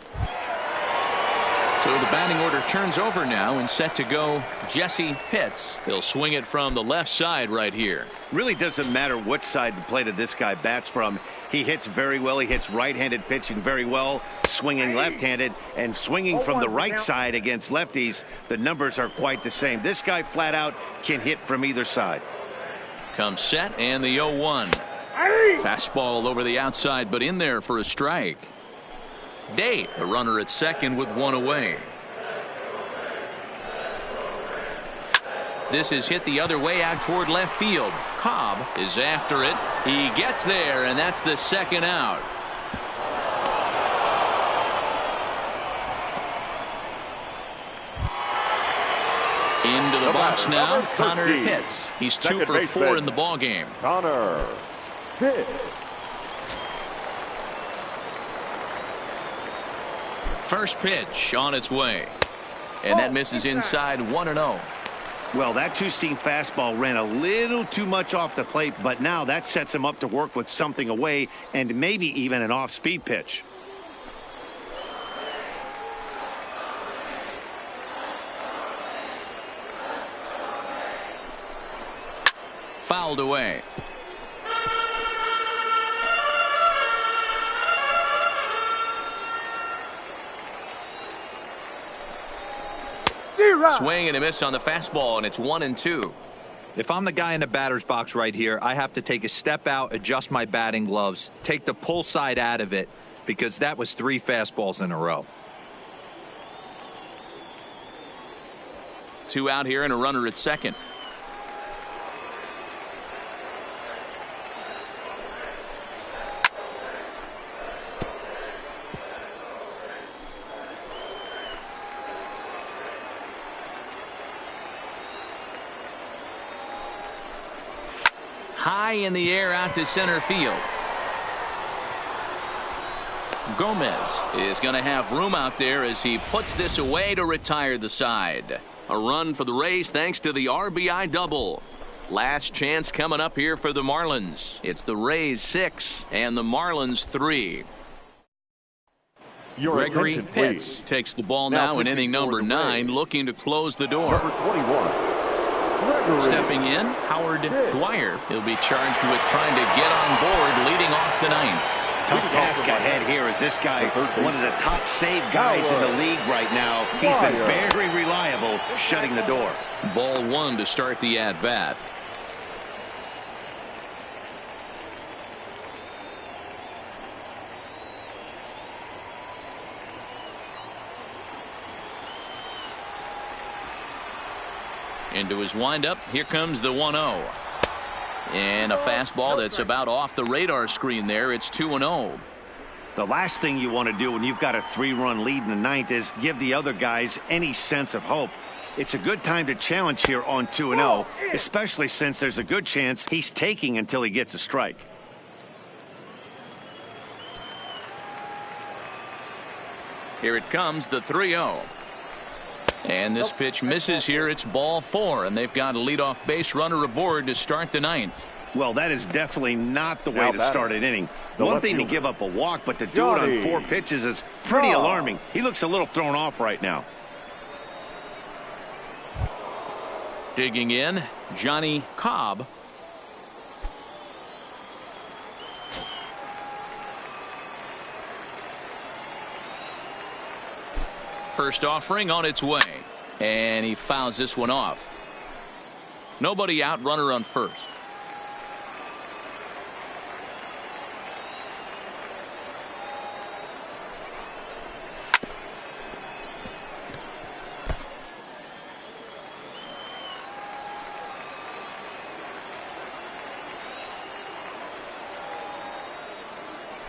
So the batting order turns over now and set to go Jesse Pitts. He'll swing it from the left side right here. Really doesn't matter what side the plate of this guy bats from. He hits very well. He hits right-handed pitching very well, swinging left-handed, and swinging from the right side against lefties. The numbers are quite the same. This guy flat out can hit from either side. Comes set and the 0-1. Fastball over the outside, but in there for a strike. Day, the runner at second with 1 away. This is hit the other way out toward left field. Cobb is after it. He gets there, and that's the second out. Into the box now, Connor Pitts. He's 2 for 4 in the ballgame. Connor Pitts. First pitch on its way. And that misses inside 1-0. Well, that two-seam fastball ran a little too much off the plate, but now that sets him up to work with something away and maybe even an off-speed pitch. Fouled away. Swing and a miss on the fastball, and it's 1-2. If I'm the guy in the batter's box right here, I have to take a step out, adjust my batting gloves, take the pull side out of it, because that was 3 fastballs in a row. 2 out here and a runner at second. High in the air out to center field. Gomez is going to have room out there as he puts this away to retire the side. A run for the Rays thanks to the RBI double. Last chance coming up here for the Marlins. It's the Rays 6 and the Marlins 3. Gregory Pitts takes the ball now in inning number 9, looking to close the door. Number 21. Stepping in, Howard Dwyer. He'll be charged with trying to get on board leading off the 9th. Tough task ahead here as this guy, one of the top save guys in the league right now. He's been very reliable shutting the door. Ball 1 to start the at-bat. Into his windup. Here comes the 1-0. And a fastball that's about off the radar screen there. It's 2-0. The last thing you want to do when you've got a 3-run lead in the 9th is give the other guys any sense of hope. It's a good time to challenge here on 2-0, especially since there's a good chance he's taking until he gets a strike. Here it comes, the 3-0. And this pitch misses here. It's ball 4, and they've got a leadoff base runner aboard to start the 9th. Well, that is definitely not the way to start an inning. One thing to give up a walk, but to do it on 4 pitches is pretty alarming. He looks a little thrown off right now. Digging in, Johnny Cobb. First offering on its way, and he fouls this one off. Nobody out, runner on first.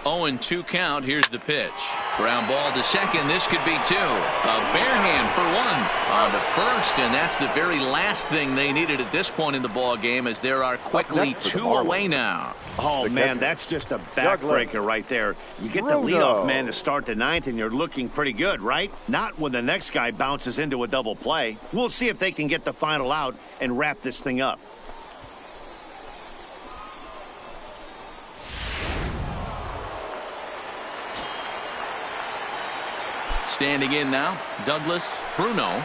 Oh, and 2 count. Here's the pitch. Ground ball to second. This could be 2. A bare hand for 1 on the first, and that's the very last thing they needed at this point in the ball game, as there are quickly 2 away now. Oh, man, that's just a backbreaker right there. You get the leadoff man to start the 9th, and you're looking pretty good, right? Not when the next guy bounces into a double play. We'll see if they can get the final out and wrap this thing up. Standing in now, Douglas Bruno,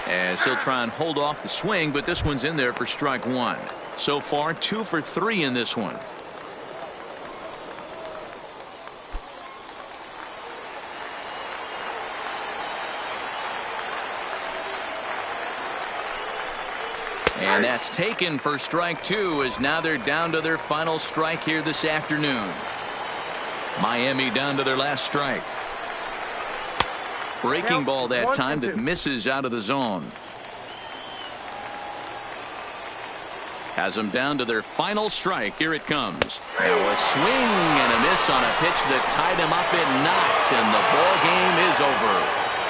as he'll try and hold off the swing, but this one's in there for strike 1. So far, 2 for 3 in this one. And that's taken for strike 2, as now they're down to their final strike here this afternoon. Miami down to their last strike. Breaking ball that time that misses out of the zone. Has them down to their final strike. Here it comes. Now a swing and a miss on a pitch that tied him up in knots, and the ball game is over.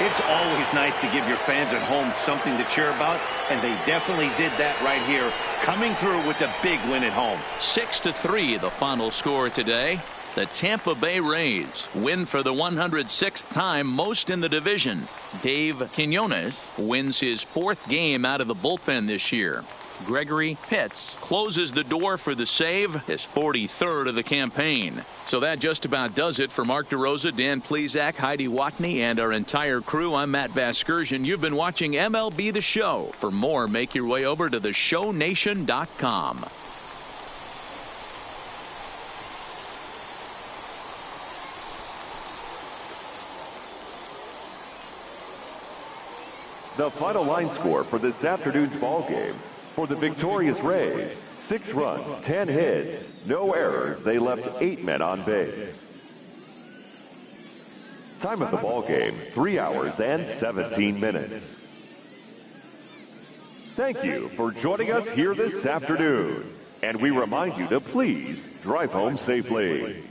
It's always nice to give your fans at home something to cheer about, and they definitely did that right here, coming through with the big win at home. 6-3 the final score today. The Tampa Bay Rays win for the 106th time, most in the division. Dave Quinones wins his 4th game out of the bullpen this year. Gregory Pitts closes the door for the save, his 43rd of the campaign. So that just about does it for Mark DeRosa, Dan Plesac, Heidi Watney, and our entire crew. I'm Matt Vasgersian. You've been watching MLB The Show. For more, make your way over to theshownation.com. The final line score for this afternoon's ball game. For the victorious Rays, 6 runs, 10 hits, no errors. They left 8 men on base. Time of the ball game, 3 hours and 17 minutes. Thank you for joining us here this afternoon. And we remind you to please drive home safely.